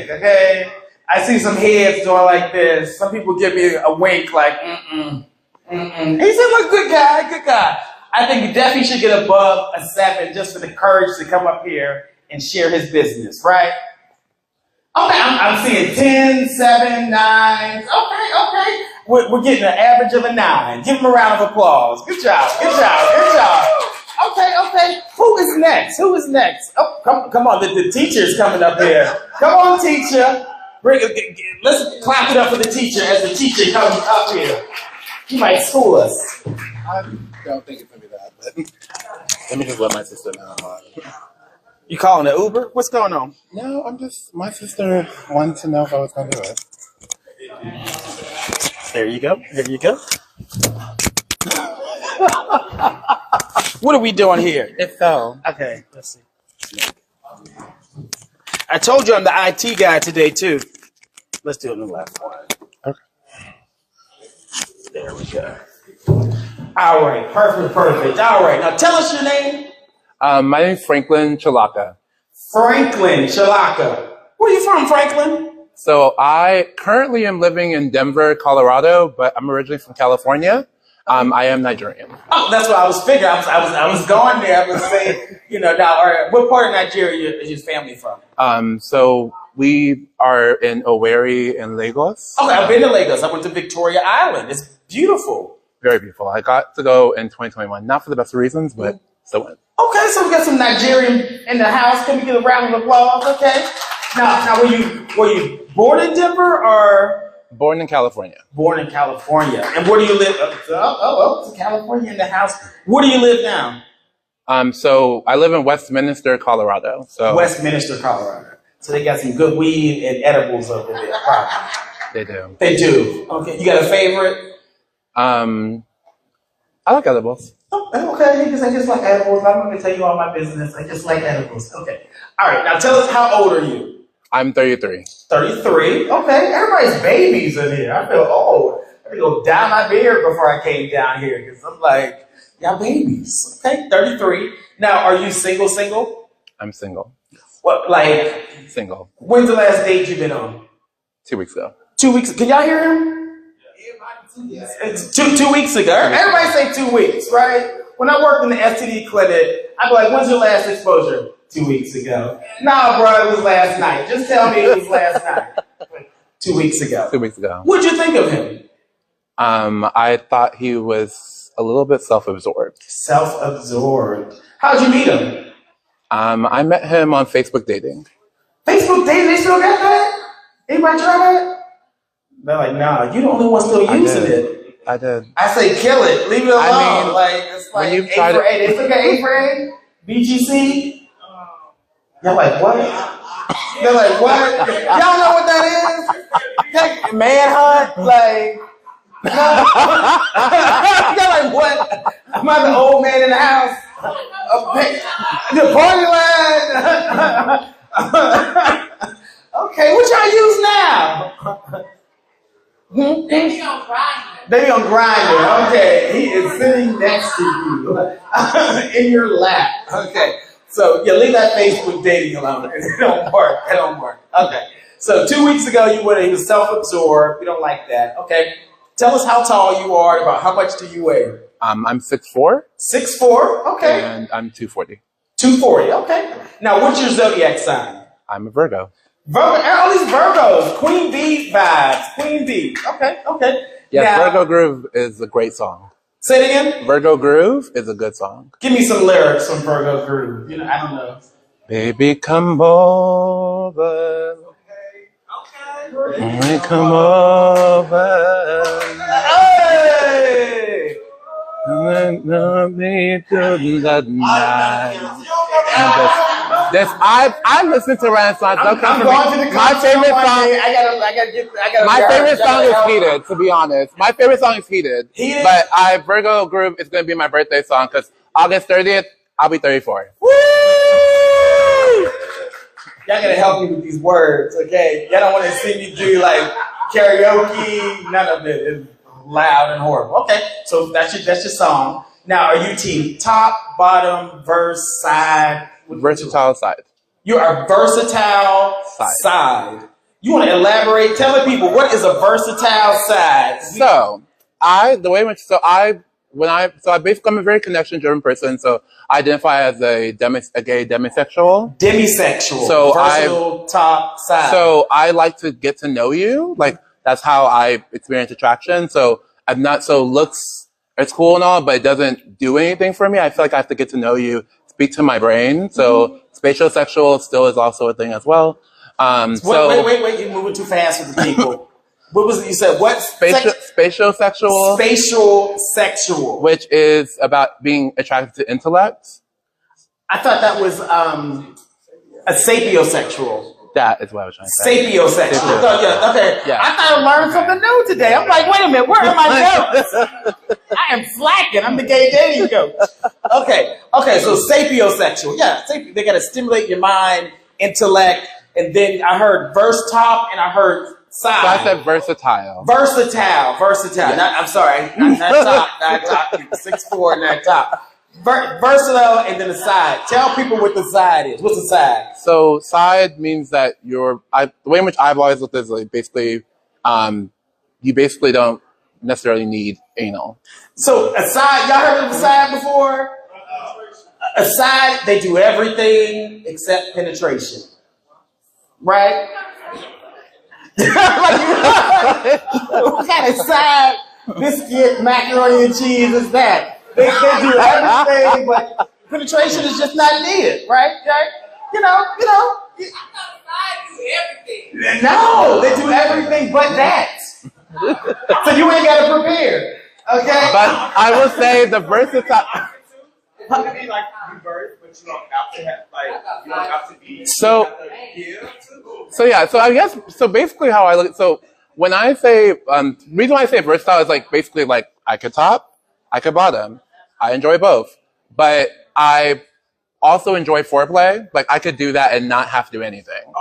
Okay. I see some heads doing like this. Some people give me a wink like, He said, look, good guy. I think you definitely should get above a 7 just for the courage to come up here and share his business, right? Okay, I'm seeing 10, 7, 9. Okay. We're getting an average of a 9. Give him a round of applause. Good job. Okay. Who is next? Oh, come on. The teacher's coming up here. Come on, teacher. Let's clap it up for the teacher as the teacher comes up here. He might school us. I don't think it's going to be that, but let me just let my sister know. You calling an Uber? What's going on? No, my sister wanted to know if I was going to do it. There you go. What are we doing here? It's so. Okay, let's see. I told you I'm the IT guy today, too. Let's do it in the left one. Okay. There we go. All right, perfect. All right, now tell us your name. My name is Franklin Chalaka. Franklin Chalaka. Where are you from, Franklin? So I currently am living in Denver, Colorado, but I'm originally from California. I am Nigerian. Oh, that's what I was figuring. I was going there. I was saying, now, what part of Nigeria is your family from? So we are in Owerri in Lagos. Okay, I've been to Lagos. I went to Victoria Island. It's beautiful. Very beautiful. I got to go in 2021, not for the best reasons, but still went. Okay, so we got some Nigerian in the house. Can we get a round of applause? Okay. Now, were you born in Denver or? Born in California. Born in California. And where do you live? It's California in the house. Where do you live now? So I live in Westminster, Colorado. So Westminster, Colorado. So they got some good weed and edibles over there, probably. They do. They do. Okay. You got a favorite? I like edibles. Oh, okay, because I just like edibles. I'm not going to tell you all my business. I just like edibles. Okay. All right. Now tell us, how old are you? I'm 33. 33? Okay. Everybody's babies in here. I feel old. I had to go dye my beard before I came down here because I'm like, y'all babies. Okay. 33. Now, are you single? I'm single. What, like? Single. When's the last date you've been on? 2 weeks ago. 2 weeks. Can y'all hear him? It's 2 weeks ago. Everybody say 2 weeks, right? When I worked in the STD clinic, I'd be like, when's your last exposure? 2 weeks ago. Nah, bro, it was last night. Just tell me it was last night. 2 weeks ago. 2 weeks ago. What'd you think of him? I thought he was a little bit self-absorbed. Self-absorbed. How'd you meet him? I met him on Facebook dating. Facebook dating? They still got that? Anybody try that? They're like, nah, you the only one still using it. I did. I say kill it. Leave it alone. I mean, it's like when you 8 try for to- 8. They still got 8 for 8? BGC? Y'all like, what? They're like, what? Y'all know what that is? Like, manhunt? Like, y'all like, what? Am I the old man in the house? The party line? Okay, what y'all use now? They be on Grindr. They be on Grindr. Okay, he is sitting next to you in your lap. Okay, so yeah, leave that Facebook dating alone. It don't work. It don't work. Okay, so 2 weeks ago you went. He was self-absorbed. We don't like that. Okay, tell us how tall you are. About how much do you weigh? I'm 6'4". 6'4". Okay. And I'm 240. 240. Okay. Now, what's your zodiac sign? I'm a Virgo. Virgo. All these Virgos. Queen Bee vibes. Queen Bee. Okay. Yes, now, Virgo Groove is a great song. Say it again. Virgo Groove is a good song. Give me some lyrics from Virgo Groove. I don't know. Baby, come over. Okay. Come over. Hey! Let me do the night. I listen to Renaissance. I'm going to the my favorite song. I gotta. My favorite song is Heated. To be honest, my favorite song is Heated. Heated? But Virgo Groove is going to be my birthday song because August 30th, I'll be 34. Woo! Y'all gotta help me with these words, okay? Y'all don't want to see me do like karaoke. None of it is loud and horrible. Okay, so that's your song. Now, are you team top, bottom, verse, side? Versatile side. You are versatile side. You want to elaborate? Tell the people, what is a versatile side? So I basically I'm a very connection driven person. So I identify as a gay demisexual. Demisexual. So versatile top side. So I like to get to know you. Like that's how I experience attraction. So I'm not so looks. It's cool and all, but it doesn't do anything for me. I feel like I have to get to know you, speak to my brain. So spatial sexual still is also a thing as well. Wait, you're moving too fast for the people. What was it you said? What? Spatial sexual. Spatial sexual. Which is about being attracted to intellect. I thought that was a sapiosexual. That is what I was trying to say. Sapiosexual. Oh, yeah, okay. Yeah. I thought I learned something new today. I'm like, wait a minute, where are my notes? I am slacking. I'm the gay dating coach. Okay, so sapiosexual. Yeah, they got to stimulate your mind, intellect, and then I heard verse top and I heard side. So I said versatile. Versatile. Yeah. I'm sorry, not top. 6'4", not top. Versatile and then the side. Tell people what the side is. What's the side? So side means that the way in which I've always looked at it is like basically, you basically don't necessarily need anal. So aside, y'all heard of aside before? Aside, they do everything except penetration, right? What kind of side biscuit, macaroni and cheese is that? They do everything, but penetration is just not needed, right? Right? You know. No, they do everything but that. So you ain't got to prepare, okay? But I will say the versatile. It could be like you birth, but you don't have to have you don't have to be. So I guess basically how I look. So when I say reason why I say versatile is like basically like I could top, I could bottom. I enjoy both, but I also enjoy foreplay. Like I could do that and not have to do anything.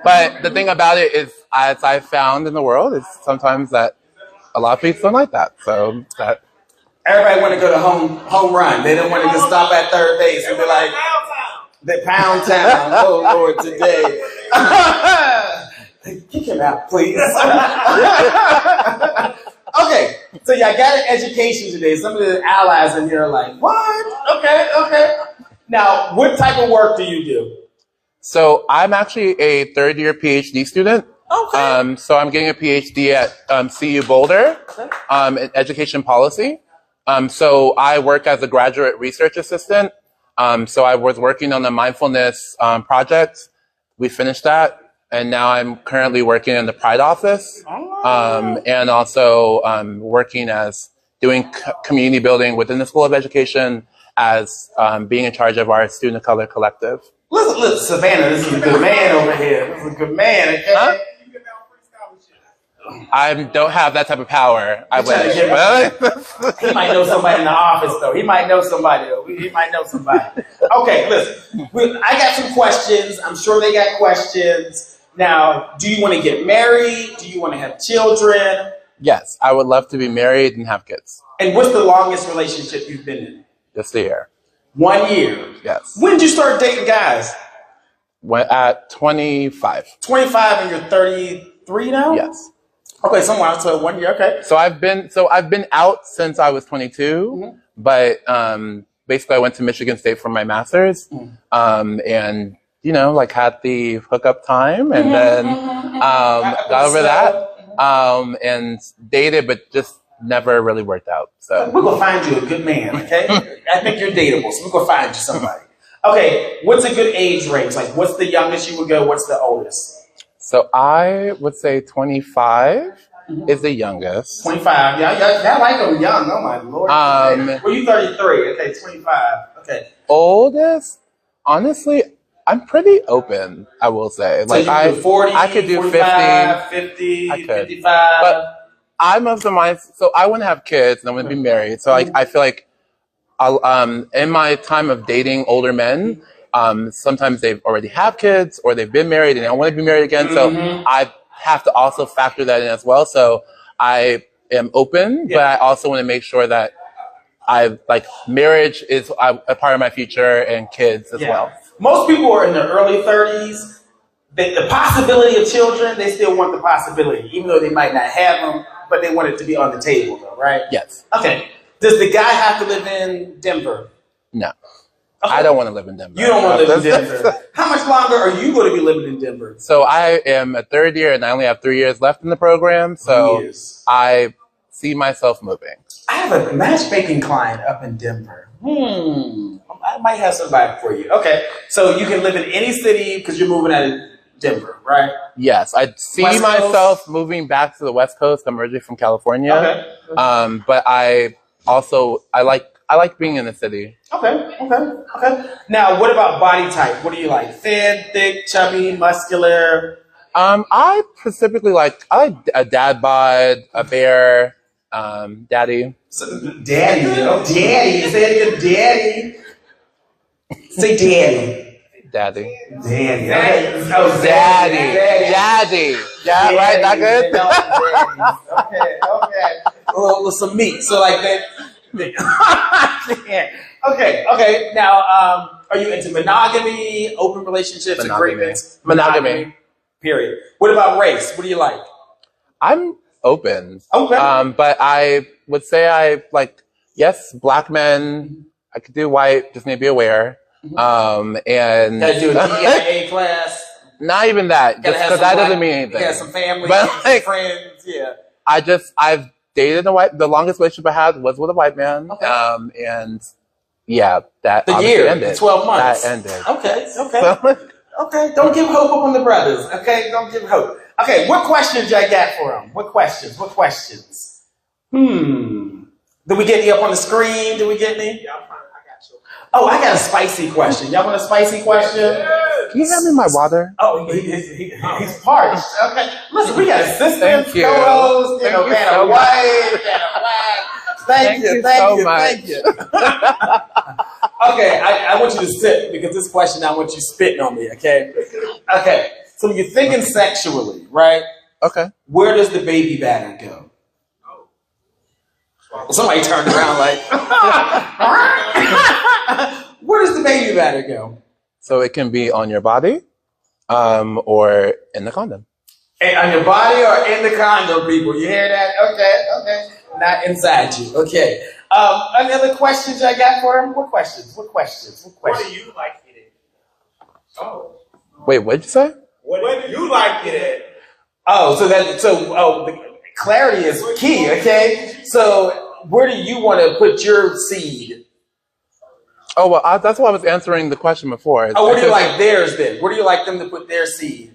But the thing about it is, as I found in the world, is sometimes that a lot of people don't like that. So that. Everybody want to go to home run. They don't want to just stop at third base and be like, the pound town. Oh Lord, today. Kick him out, please. Okay, so y'all got an education today. Some of the allies in here are like, what? Okay. Now, what type of work do you do? So I'm actually a third-year PhD student. Okay. So I'm getting a PhD at CU Boulder in education policy. So I work as a graduate research assistant. So I was working on the mindfulness project. We finished that. And now I'm currently working in the Pride office. And also working as doing community building within the School of Education as being in charge of our Student of Color Collective. Listen, Savannah, this is a good man over here. This is a good man, okay? Huh? I don't have that type of power. I wish. He might know somebody in the office, though. He might know somebody. Okay, listen. I got some questions. I'm sure they got questions. Now, do you want to get married? Do you want to have children? Yes, I would love to be married and have kids. And what's the longest relationship you've been in? Just a year. 1 year? Yes. When did you start dating guys? At 25. 25 and you're 33 now? Yes. Okay, somewhere, so 1 year, okay. So I've been out since I was 22, but basically I went to Michigan State for my master's, and like had the hookup time, and then got over that, and dated, but just never really worked out. So we're gonna find you a good man, okay? I think you're dateable, so we're gonna find you somebody. Okay, what's a good age range? Like, what's the youngest you would go? What's the oldest? So I would say 25 is the youngest. 25. Y'all like them young. Oh my Lord. Well, you 33. Okay, 25. Okay. Oldest? Honestly, I'm pretty open, I will say. So like you do 40, I could do 45, 50. 50, I could. 55. But I'm of the mind, so I want to have kids and I want to be married. So I feel like in my time of dating older men, sometimes they already have kids or they've been married and they don't want to be married again. So I have to also factor that in as well. So I am open, but I also want to make sure that marriage is a part of my future and kids as well. Most people are in their early 30s. The possibility of children, they still want the possibility, even though they might not have them, but they want it to be on the table though, right? Yes. Okay. Does the guy have to live in Denver? No. Okay. I don't want to live in Denver. You don't want to live in Denver. How much longer are you going to be living in Denver? So I am a third year and I only have 3 years left in the program. So I see myself moving. I have a matchmaking client up in Denver. I might have somebody for you. Okay. So you can live in any city because you're moving out of Denver, right? Yes. I see myself moving back to the West Coast. I'm originally from California. Okay. But I like being in the city. Okay. Now, what about body type? What do you like? Thin, thick, chubby, muscular? I specifically like a dad bod, a bear, daddy. Daddy. Say it again, daddy. Say daddy. Daddy. Daddy. Okay. Oh, daddy. Yeah, right? Not good? Okay. Well, some meat. So like that. Okay. Now, are you into monogamy, open relationships, agreements? Monogamy. Period. What about race? What do you like? I'm open. Okay. But I would say I like, yes, black men. I could do white, just need to be aware. And Gotta do a DIA class. not even that, just because that doesn't mean anything. Yeah, some family, but like, some friends. Yeah. I've dated a white. The longest relationship I had was with a white man. Okay. And yeah, that The year, ended. 12 months. That ended. Okay. So, Okay, don't give hope up on the brothers. Okay, don't give hope. Okay, what questions y'all got for them? What questions? Did we get any up on the screen? Did we get any? Yeah, I got you. Oh, I got a spicy question. Y'all want a spicy question? can you hand me my water? Oh, he's parched. Okay, listen, we got assistants, Thank you. co-hosts, Thank you Vanna so White, Thank you. Okay, I want you to sit because this question I want you spitting on me, okay? Okay, so you're thinking sexually, right? Okay. Where does the baby batter go? Somebody turned around like, where does the baby batter go? So it can be on your body, or in the condom. On your body or in the condom, people? You hear that? Okay. Not inside you. Okay. Any other questions I got for him? What questions? What do you like it at? Oh. Wait, what'd you say? What do you like it at? Oh, the clarity is key, okay? So where do you want to put your seed? Oh, well, that's why I was answering the question before. Oh, where do you like theirs then? Where do you like them to put their seed?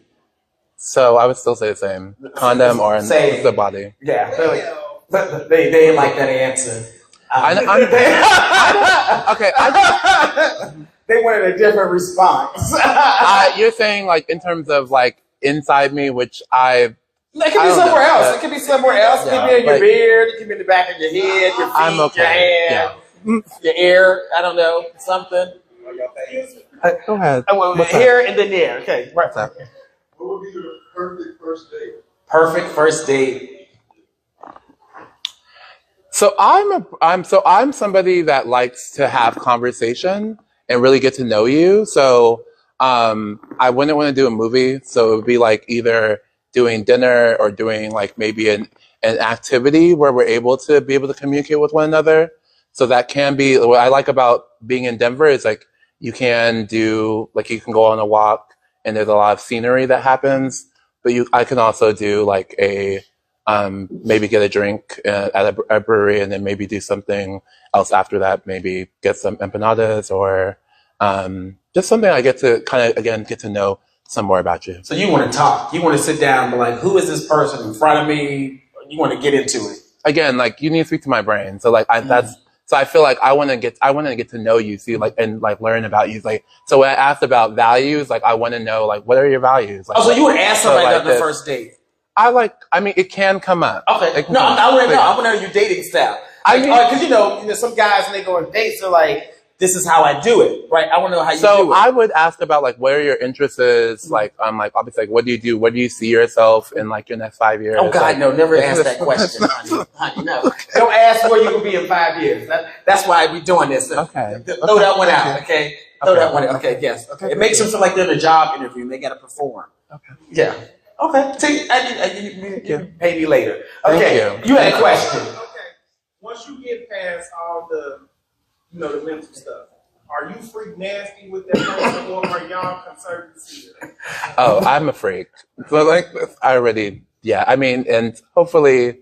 So I would still say the same. Condom or in the body. Yeah. They didn't like that answer. They wanted a different response. You're saying like in terms of like inside me, which it could be somewhere else. It could be somewhere else. It could be in your beard. It could be in the back of your head, your feet, your hand, your ear. I don't know, something. Go ahead. Here and then there. Okay. Right. What would be your perfect first date? Perfect first date. So I'm somebody that likes to have conversation and really get to know you. So I wouldn't want to do a movie. So it would be like either doing dinner or doing like maybe an activity where we're able to communicate with one another. So that can be what I like about being in Denver is like you can go on a walk and there's a lot of scenery that happens. But I can also do like maybe get a drink at a brewery and then maybe do something else after that. Maybe get some empanadas or just something I get to kind of, again, get to know some more about you. So you want to talk. You want to sit down and be like, who is this person in front of me? You want to get into it. Again, like you need to speak to my brain. So like so I feel like I want to get to know you, see, like, and like learn about you. Like, so when I asked about values, like I want to know, like, what are your values? Like, so you would ask somebody on the first date? It can come up. Okay. No, I want to know. I want to know your dating style. Because you know, some guys when they go on dates, they're like, "This is how I do it," right? I want to know how you do it. So I would ask about like, what are your interests? Like, I'm like, obviously, like, what do you do? What do you see yourself in like your next 5 years? Oh God, like, no! Never ask that question, honey. No, don't ask where you will be in 5 years. That's why I be doing this. Okay. Throw that one out. Okay. Throw that one out. Okay. Yes. Okay. It makes them feel like they're in a job interview and they got to perform. Okay. Yeah. Okay. You pay me later. Okay. You had a question. Okay. Once you get past all the mental stuff, are you freak nasty with that person or are y'all concerned to see it? Oh, I'm a freak. So like, I mean, and hopefully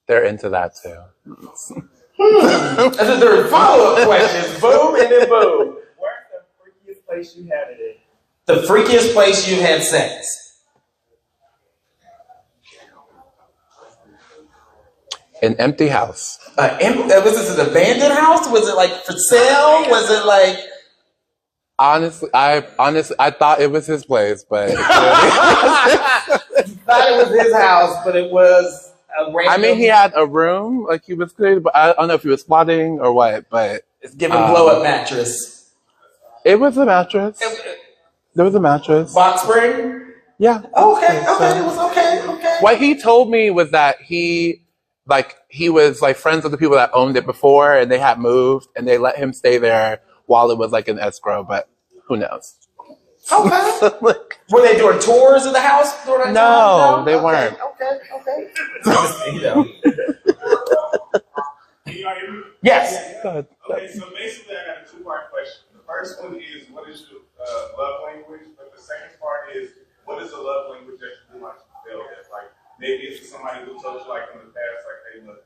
they're into that too. That's the follow-up questions. Boom and then boom. Where's the freakiest place you had it at? The freakiest place you had sex? An empty house. Was this an abandoned house? Was it like for sale? Was it like? Honestly, I thought it was his place, but you thought it was his house, but it was a random. I mean, he had a room, like he was good, but I don't know if he was squatting or what. But it's giving blow-up mattress. It was a mattress. There was a mattress. Box spring. Yeah. Okay. It was okay. What he told me was that he was like friends with the people that owned it before and they had moved and they let him stay there while it was like an escrow, but who knows? Okay. Like, Were they doing tours of the house during that no, time? they weren't. Okay. You know. Can y'all hear me? Yes. Go ahead. Okay, so basically I got a two-part question. The first one is, what is your love language? But the second part is, what is the love language that you want to feel that? Like, maybe it's somebody who told you, like, in the past, like, hey, look,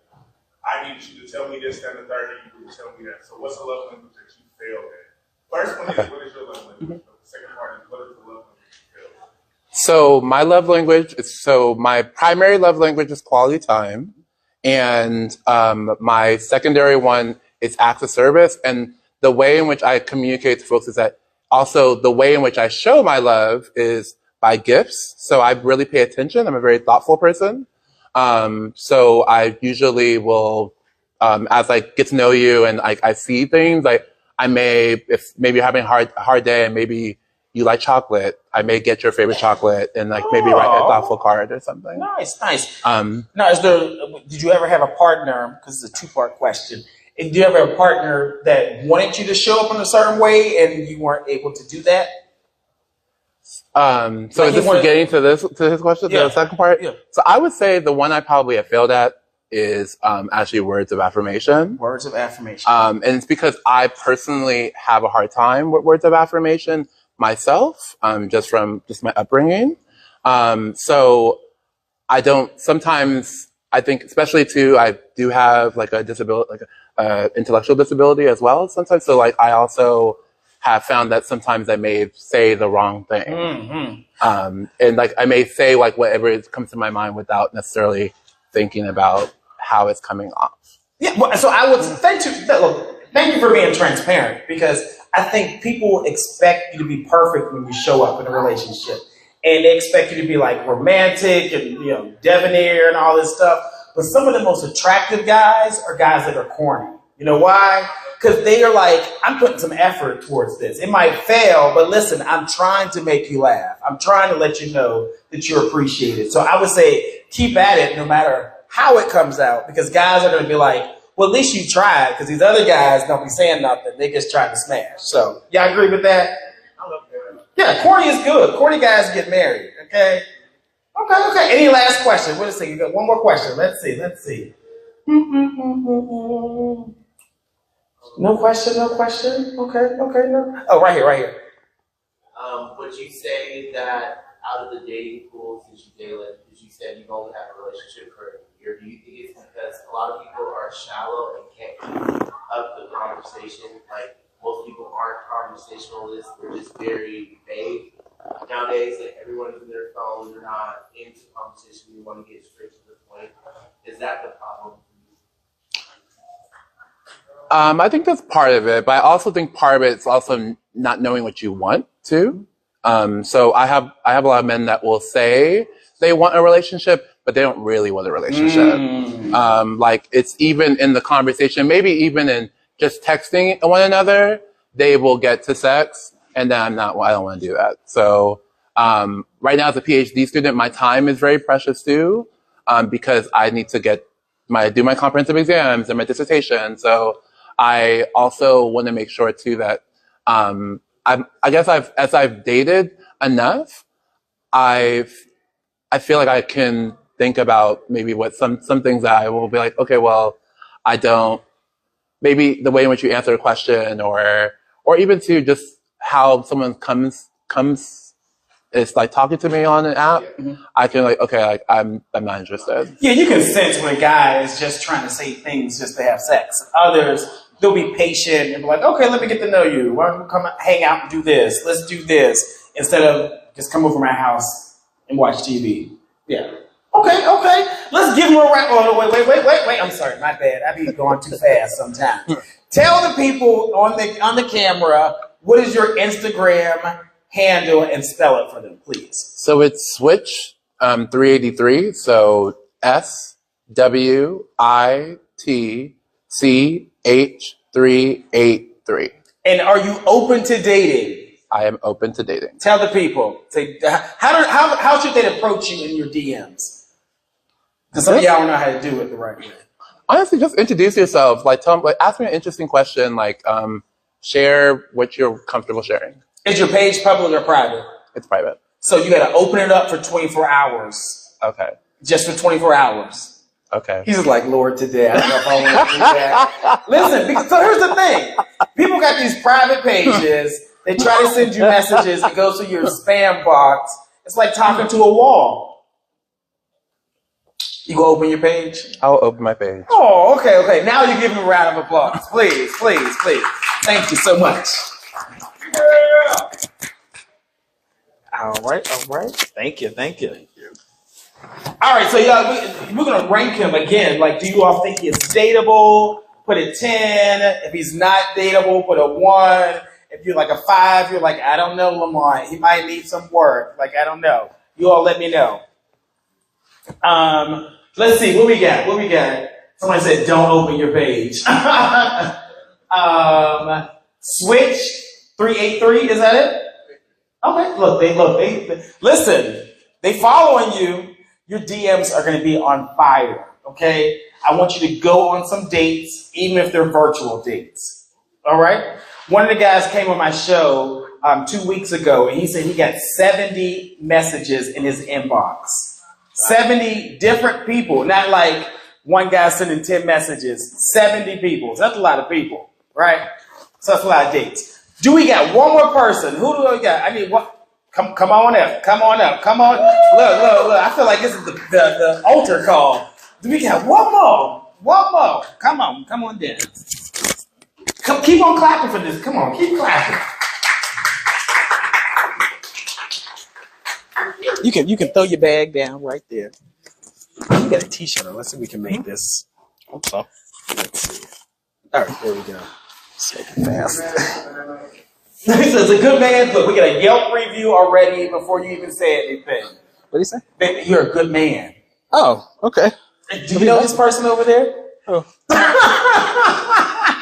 I need you to tell me this, that, and the third, and you need to tell me that. So what's the love language that you failed at? First one is, what is your love language? But the second part is, what is the love language you failed at? So my love language is, so my primary love language is quality time. And my secondary one is acts of service. And the way in which I communicate to folks is that also the way in which I show my love is by gifts. So I really pay attention. I'm a very thoughtful person. So I usually will, as I get to know you and I see things, like I may, if maybe you're having a hard day and maybe you like chocolate, I may get your favorite chocolate and like maybe write a thoughtful card or something. Nice. Now, did you ever have a partner, because it's a two-part question, did you ever have a partner that wanted you to show up in a certain way and you weren't able to do that? So is this getting to his question, Yeah. the second part? Yeah. So I would say the one I probably have failed at is actually words of affirmation. Words of affirmation. And it's because I personally have a hard time with words of affirmation myself, just from my upbringing. So I don't, sometimes I think, especially too, I do have like a disability, like a intellectual disability as well sometimes. So like I also have found that sometimes I may say the wrong thing. Mm-hmm. And like I may say like whatever comes to my mind without necessarily thinking about how it's coming off. Yeah, well, so I would thank you for being transparent, because I think people expect you to be perfect when you show up in a relationship, and they expect you to be like romantic and debonair and all this stuff. But some of the most attractive guys are guys that are corny. You know why? Because they are like, I'm putting some effort towards this. It might fail, but listen, I'm trying to make you laugh. I'm trying to let you know that you're appreciated. So I would say keep at it no matter how it comes out, because guys are going to be like, well, at least you tried, because these other guys don't be saying nothing. They just trying to smash. So y'all agree with that? I love that. Yeah, corny is good. Corny guys get married, okay? Okay. Any last question? What is it? You got one more question. Let's see. No question? Okay, no. Oh, right here. Would you say that out of the dating pool, since you said you've only had a relationship for a year, do you think it's because a lot of people are shallow and can't keep up the conversation? Like, most people aren't conversationalists, they're just very vague. Nowadays, like, everyone is in their phone, they're not into conversation, they want to get straight to the point. Is that the problem? I think that's part of it, but I also think part of it is also not knowing what you want to. So I have a lot of men that will say they want a relationship, but they don't really want a relationship. Like it's even in the conversation, maybe even in just texting one another, they will get to sex, and then I don't want to do that. So right now as a PhD student, my time is very precious too, because I need to do my comprehensive exams and my dissertation. So I also want to make sure too that I guess as I've dated enough, I feel like I can think about maybe what some things that I will be like, okay, well, I don't, maybe the way in which you answer a question or even to just how someone comes is like talking to me on an app, I can like, okay, like I'm not interested. Yeah, you can sense when a guy is just trying to say things just to have sex. Others, they'll be patient and be like, okay, let me get to know you. Why don't you come hang out and do this? Let's do this. Instead of just come over my house and watch TV. Yeah. Okay. Let's give him a round. Oh, wait. I'm sorry. My bad. I be going too fast sometimes. Tell the people on the camera, what is your Instagram handle, and spell it for them, please. So it's Switch 383. So SWITCH383. And are you open to dating? I am open to dating. Tell the people. How should they approach you in your DMs? Because some of y'all don't know how to do it the right way. Honestly, just introduce yourself. Like, ask me an interesting question. Like, share what you're comfortable sharing. Is your page public or private? It's private. So you got to open it up for 24 hours. Okay. Just for 24 hours. Okay. He's just like, Lord, today, I don't know if I want to do that. Listen, because, so here's the thing. People got these private pages. They try to send you messages. It goes to your spam box. It's like talking to a wall. You go open your page? I'll open my page. Oh, okay. Now you give him a round of applause. Please. Thank you so much. Yeah. All right. Thank you. All right, so y'all, we're going to rank him again. Like, do you all think he's dateable? Put a 10. If he's not dateable, put a 1. If you're like a 5, you're like, I don't know, Lamont. He might need some work. Like, I don't know. You all let me know. Let's see. What we got? Somebody said, don't open your page. Switch 383, is that it? Okay, look, they listen, they following you. Your DMs are going to be on fire, okay? I want you to go on some dates, even if they're virtual dates, all right? One of the guys came on my show 2 weeks ago, and he said he got 70 messages in his inbox. 70 different people, not like one guy sending 10 messages, 70 people. So that's a lot of people, right? So that's a lot of dates. Do we got one more person? Who do we got? I need what? Come on up. Come on. Look. I feel like this is the altar call. Do we got one more? Come on down. Keep on clapping for this. Come on, keep clapping. You can throw your bag down right there. You got a t-shirt on. Let's see if we can make this. Hope so. Let's see. All right, there we go. Let's make it fast. So it's a good man. Look, we got a Yelp review already before you even say anything. What did he say? Baby, you're a good man. Oh, okay. Do you know this person over there? Oh.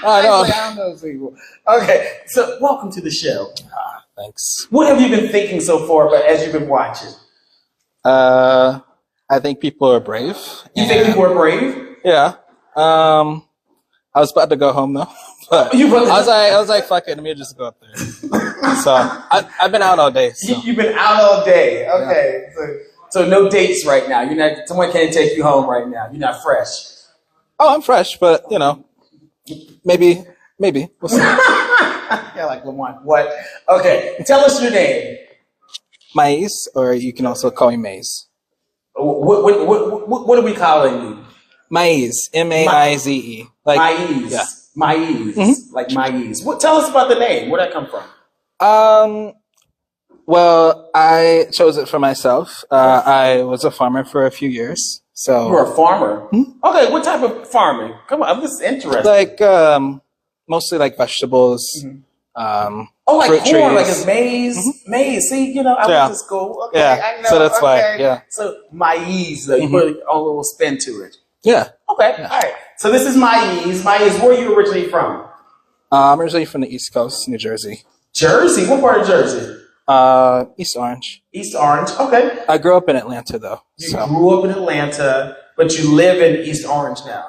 I don't know those people. Okay, so welcome to the show. Thanks. What have you been thinking so far but as you've been watching? I think people are brave. You think people are brave? Yeah. I was about to go home though. But I was like, fuck it, let me just go up there. So I've been out all day. So. You've been out all day. Okay. Yeah. So no dates right now. You're not. Someone can't take you home right now. You're not fresh. Oh, I'm fresh, but you know, maybe. We'll see. Yeah, like Lamont. What? Okay. Tell us your name. Maze, or you can also call me Maze. What are we calling you? Maze. Maize. Like Maize. Yeah. Maize. Mm-hmm. Like Maize. Tell us about the name. Where'd that come from? Well, I chose it for myself. I was a farmer for a few years. So you were a farmer? Hmm? Okay, what type of farming? Come on, I'm just interested. Like mostly like vegetables. Mm-hmm. fruit Like corn, trees. like it's maize. Mm-hmm. Maize. See, I went to school. Okay, yeah. I know. So that's why. Yeah. So maize, you put a little spin to it. Yeah. Okay. Yeah. All right. So this is Maize. Maize, where are you originally from? I'm originally from the East Coast, New Jersey. Jersey? What part of Jersey? East Orange. East Orange. Okay. I grew up in Atlanta, though. You grew up in Atlanta, but you live in East Orange now.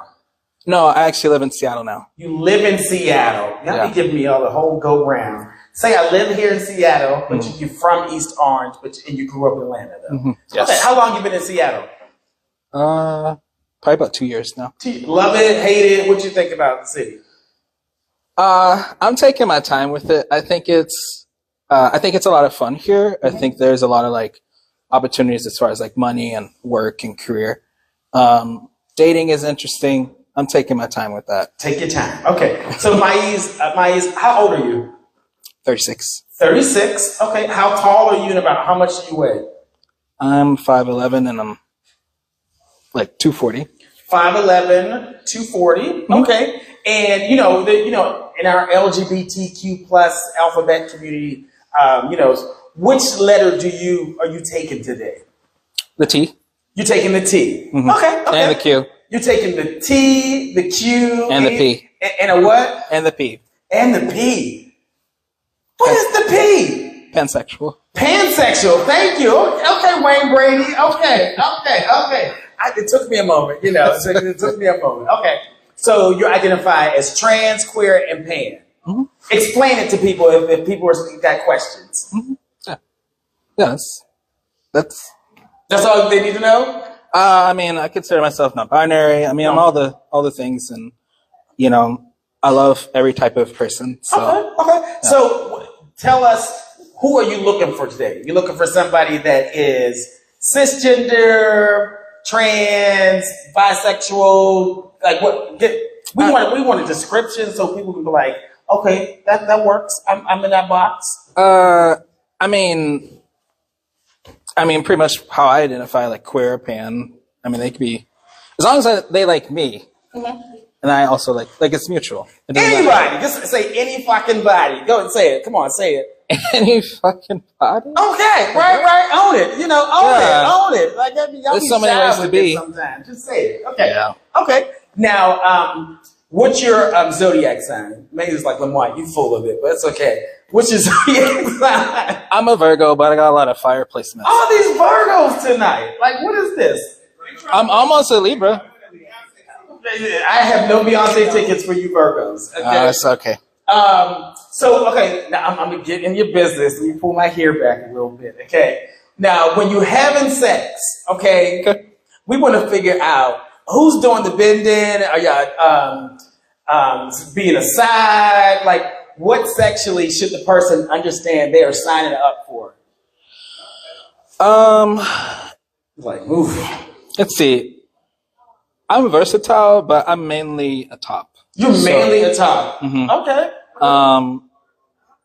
No, I actually live in Seattle now. You live in Seattle. Y'all be giving me all the whole go round. Say I live here in Seattle, but you're from East Orange, and you grew up in Atlanta, though. Mm-hmm. Yes. Okay. How long you been in Seattle? Probably about 2 years now. Love it, hate it. What you think about the city? I'm taking my time with it. I think it's a lot of fun here. I think there's a lot of like opportunities as far as like money and work and career. Dating is interesting. I'm taking my time with that. Take your time. Okay. So Maize, how old are you? 36. 36. Okay. How tall are you and about how much do you weigh? I'm 5'11" and I'm like 240. 5'11", 240. Mm-hmm. Okay. And in our LGBTQ plus alphabet community, which letter are you taking today? The T. You're taking the T. Mm-hmm. Okay. And the Q. You're taking the T, the Q, and the P. And a what? And the P. And the P. What is the P? Pansexual. Pansexual. Thank you. Okay, Wayne Brady. Okay. It took me a moment, It took me a moment. Okay. So you identify as trans, queer, and pan. Mm-hmm. Explain it to people if people got questions. Mm-hmm. Yeah, that's all they need to know. I mean, I consider myself non-binary. I mean, I'm all the things, and you know, I love every type of person. So, okay. Yeah. So, tell us, who are you looking for today? You're looking for somebody that is cisgender, trans, bisexual. Like what? We want a description so people can be like, okay, that works. I'm in that box. I mean, pretty much how I identify, like queer, pan. I mean, they could be, as long as they like me, and I also like it's mutual. Anybody, just say any fucking body. Go and say it. Come on, say it. Any fucking body. Okay, right. Own it. You know, own it. Like y'all There's be so many shy ways with to be. it sometimes. Just say it. Okay. Yeah. Okay. Now, what's your zodiac sign? Maybe it's like Lamont. You full of it, but it's okay. What's your zodiac sign? I'm a Virgo, but I got a lot of fire placements. All these Virgos tonight. Like, what is this? I'm almost a Libra. I have no Beyonce tickets for you Virgos. Okay. It's okay. So, okay, now I'm going to get in your business. Let me pull my hair back a little bit, okay? Now, when you're having sex, okay, we want to figure out who's doing the bending. Are y'all being a side? Like, what sexually should the person understand they are signing up for? Like, oof. Let's see. I'm versatile, but I'm mainly a top. You're mainly a top. Mm-hmm. Okay.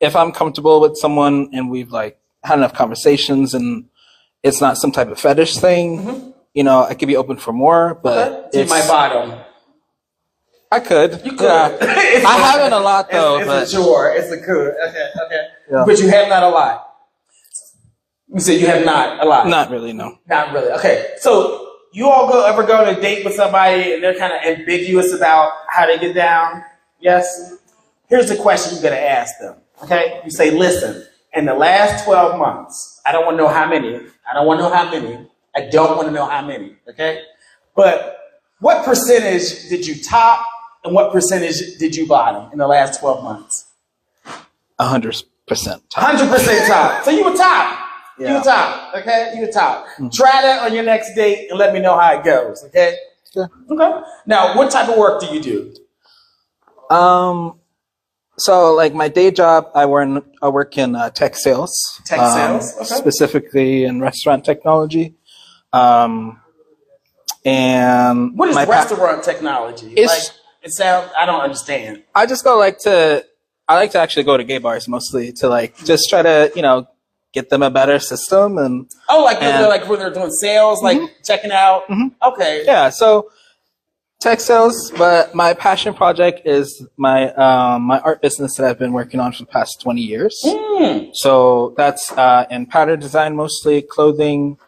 If I'm comfortable with someone and we've like had enough conversations and it's not some type of fetish thing, you know, I could be open for more, but it's my bottom. I could. You could. Yeah. I haven't a lot though. It's a chore. It's a could. Okay. Yeah. But you have not a lot. You said you have not a lot. Not really, no. Not really. Okay. So you all ever go on a date with somebody and they're kind of ambiguous about how they get down? Yes? Here's the question you're going to ask them. Okay? You say, listen, in the last 12 months, I don't want to know how many. I don't want to know how many. I don't want to know how many. Okay? But what percentage did you top and what percentage did you bottom in the last 12 months? 100% top. 100% top. So you were top. Yeah. You were top. Okay? You were top. Try that on your next date and let me know how it goes. Okay? Yeah. Okay. Now, what type of work do you do? So like my day job, I work in tech sales. Tech sales? Okay. Specifically in restaurant technology. And what is restaurant technology? I don't understand. I just like to actually go to gay bars mostly to like just try to, you know, get them a better system and when they're doing sales, like checking out. Okay. Yeah, so tech sales, but my passion project is my my art business that I've been working on for the past 20 years. So that's in pattern design mostly, clothing,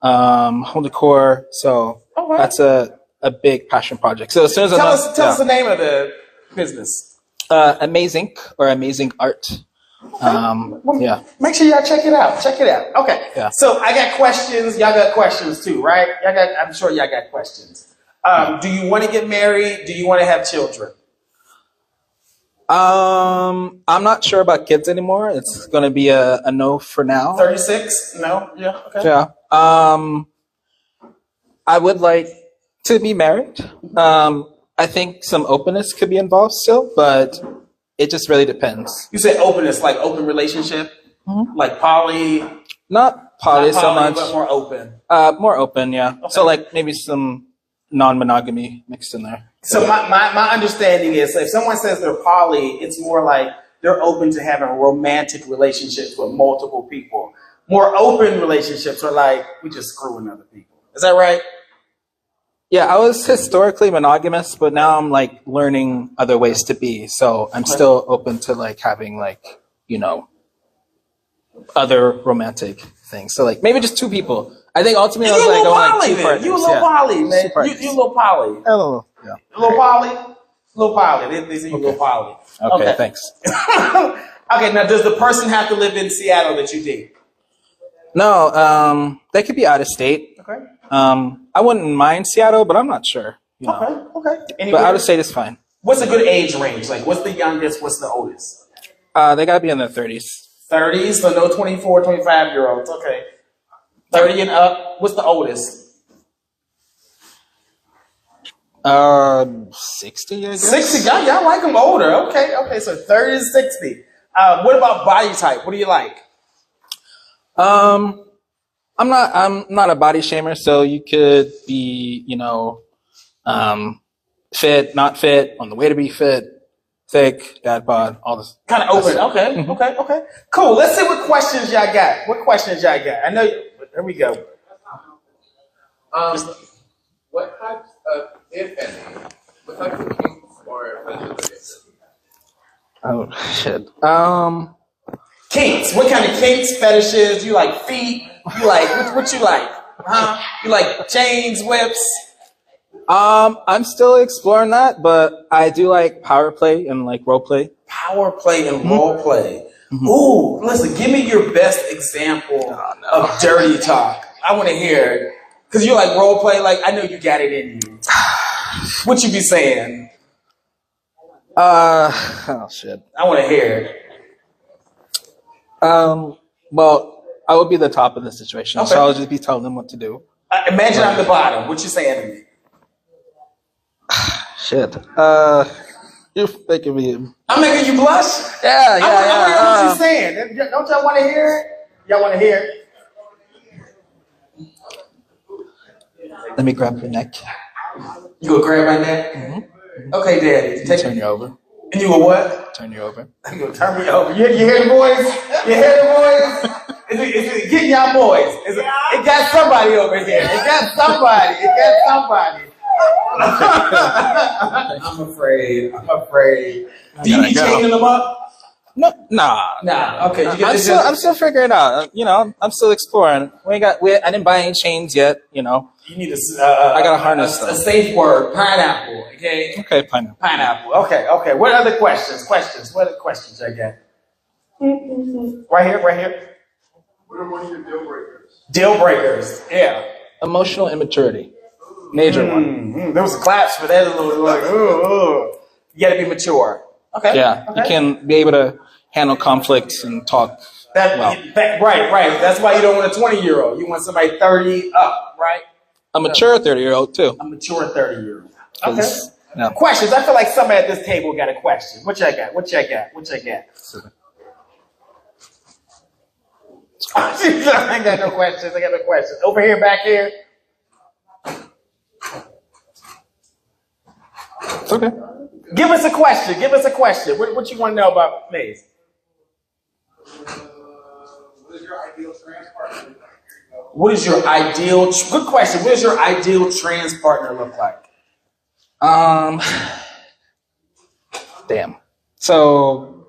home decor. So that's a big passion project. So as soon as tell us the name of the business. Amazing or Amazing Art. Yeah. Make sure y'all check it out. Check it out. Okay. Yeah. So I got questions. Y'all got questions too, right? I'm sure y'all got questions. Do you want to get married? Do you want to have children? I'm not sure about kids anymore. It's going to be a no for now. 36? No? Yeah. Okay. Yeah. I would like to be married. I think some openness could be involved still, but it just really depends. You said openness, like open relationship? Like poly? Not poly so much. But more open. More open, yeah. Okay. So like maybe some non-monogamy mixed in there. So my understanding is if someone says they're poly, it's more like they're open to having romantic relationships with multiple people. More open relationships are like, we just screwing other people. Is that right? Yeah, I was historically monogamous, but now I'm like learning other ways to be. So I'm still open to like having like, you know, other romantic things. So like maybe just two people. I think ultimately I was like, I want like two partners. You a little poly, man. You a little poly. A little, yeah. A little poly? A little poly. They say you a little poly. Okay, thanks. Okay, now does the person have to live in Seattle that you date? No, they could be out of state. Okay. I wouldn't mind Seattle, but I'm not sure. You know. Okay. But out of state is fine. What's a good age range? Like, what's the youngest? What's the oldest? They gotta be in their 30s. 30s, so no 24, 25-year-olds. Okay. 30 and up. What's the oldest? 60, I guess. 60. Y'all like them older. Okay. So 30 to 60. What about body type? What do you like? I'm not a body shamer, so you could be, fit, not fit, on the way to be fit, thick, dad bod, all this. Kind of open. Okay. Cool. Let's see what questions y'all got. I know. Here we go. What types of, if any, what types of kinks or fetishes? Oh shit. Kinks. What kind of kinks, fetishes? You like feet? You like what you like? Huh? You like chains, whips? I'm still exploring that, but I do like power play and like role play. Power play and role play. Ooh, listen, give me your best example of dirty talk. I want to hear it. Because you like role play, like I know you got it in you. What you be saying? Oh shit. I want to hear it. Well, I would be the top of the situation, Okay. so I'll just be telling them what to do. Imagine I'm the bottom. What you saying to me? Shit. You're making me. I'm making you blush? Yeah. I want to hear what you're saying. Don't y'all want to hear it? Y'all want to hear it? Let me grab your neck. You gonna grab my neck? Mm-hmm. Okay, Daddy. Turn you over. And you will what? Turn you over. You gonna turn me over? You hear the boys? You hear the boys? It's getting y'all boys. It got somebody over here. It got somebody. I'm afraid. Do you be chaining them up? No, nah. Okay. I'm still figuring it out. I'm still exploring. I didn't buy any chains yet. You need I got a harness a safe word. Pineapple. Okay. Okay, pineapple. Pineapple. Okay. What other questions? What other questions I got? Right here. What are one of your deal breakers? Deal breakers. Yeah. Emotional immaturity. Major one. There was claps for that. You got to be mature. Okay. Yeah. Okay. You can be able to handle conflicts and talk. Right. That's why you don't want a 20-year-old. You want somebody 30 up, right? A mature 30-year-old too. A mature 30-year-old. Okay. Yeah. Questions. I feel like somebody at this table got a question. What y'all got? I got no questions. Over here, back here. It's okay. Give us a question. What you want to know about Maze? What is your ideal trans partner? Good question. What does your ideal trans partner look like? Damn. So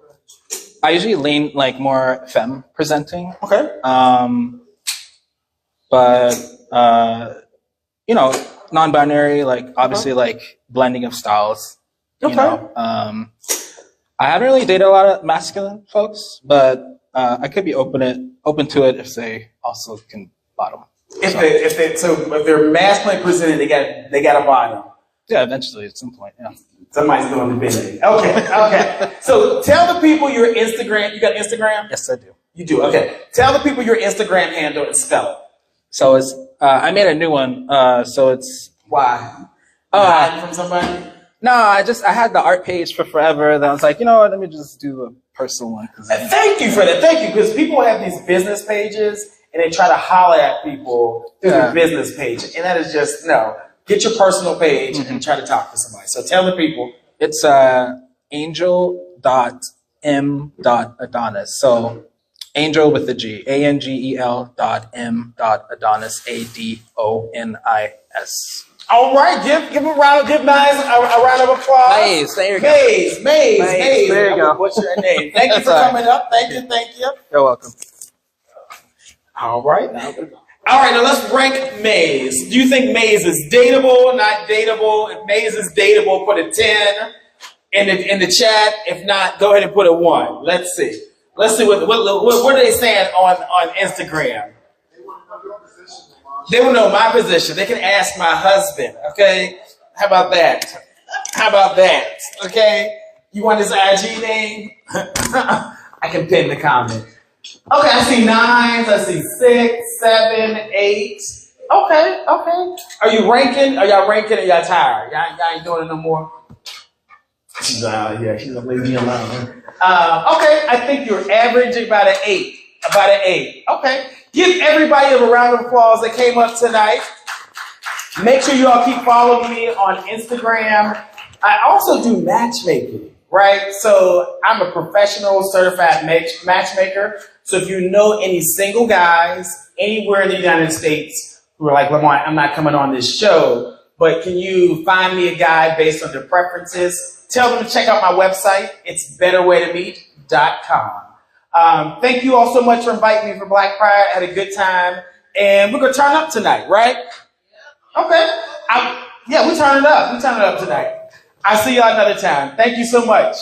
I usually lean like more femme presenting. Okay. But non-binary, like obviously like blending of styles. Okay. I haven't really dated a lot of masculine folks, but I could be open to it if they also can bottom. If they're masculine presented, they got a bottom. Yeah, eventually at some point. Yeah. Somebody's doing the bidding. Okay. So tell the people your Instagram. You got Instagram? Yes, I do. You do. Okay. Tell the people your Instagram handle and spell it. So it's I made a new one. So it's why? Hiding from somebody? No, I had the art page for forever. Then I was like, you know what? Let me just do a personal one. Thank you for that. Thank you, because people have these business pages and they try to holler at people through their business page, and that is just no. Get your personal page and try to talk to somebody. So tell the people. It's angel.m.adonis. So angel with the G. ANGEL.m.adonis. ADONIS. All right, give a round of applause. Maze, there you go. Maze. There you go. What's your name? Thank you for coming up. Thank you. You're welcome. All right, now let's rank Maze. Do you think Maze is dateable, not dateable? If Maze is dateable, put a 10 in the chat. If not, go ahead and put a 1. Let's see what are they saying on Instagram. They will know my position. They can ask my husband, okay? How about that? Okay? You want his IG name? I can pin the comment. Okay, I see 9s, I see 6, 7, 8. Okay. Are you ranking? Are y'all ranking or y'all tired? Y'all ain't doing it no more? She's gonna leave me alone. Okay, I think you're averaging about an 8. About an 8. Okay. Give everybody a round of applause that came up tonight. Make sure you all keep following me on Instagram. I also do matchmaking, right? So I'm a professional certified matchmaker. So if you know any single guys anywhere in the United States who are like, Lamont, I'm not coming on this show, but can you find me a guy based on their preferences? Tell them to check out my website. It's betterwaytomeet.com. Thank you all so much for inviting me for Black Pride. I had a good time. And we're going to turn up tonight, right? Okay. We turn it up. We turn it up tonight. I'll see y'all another time. Thank you so much.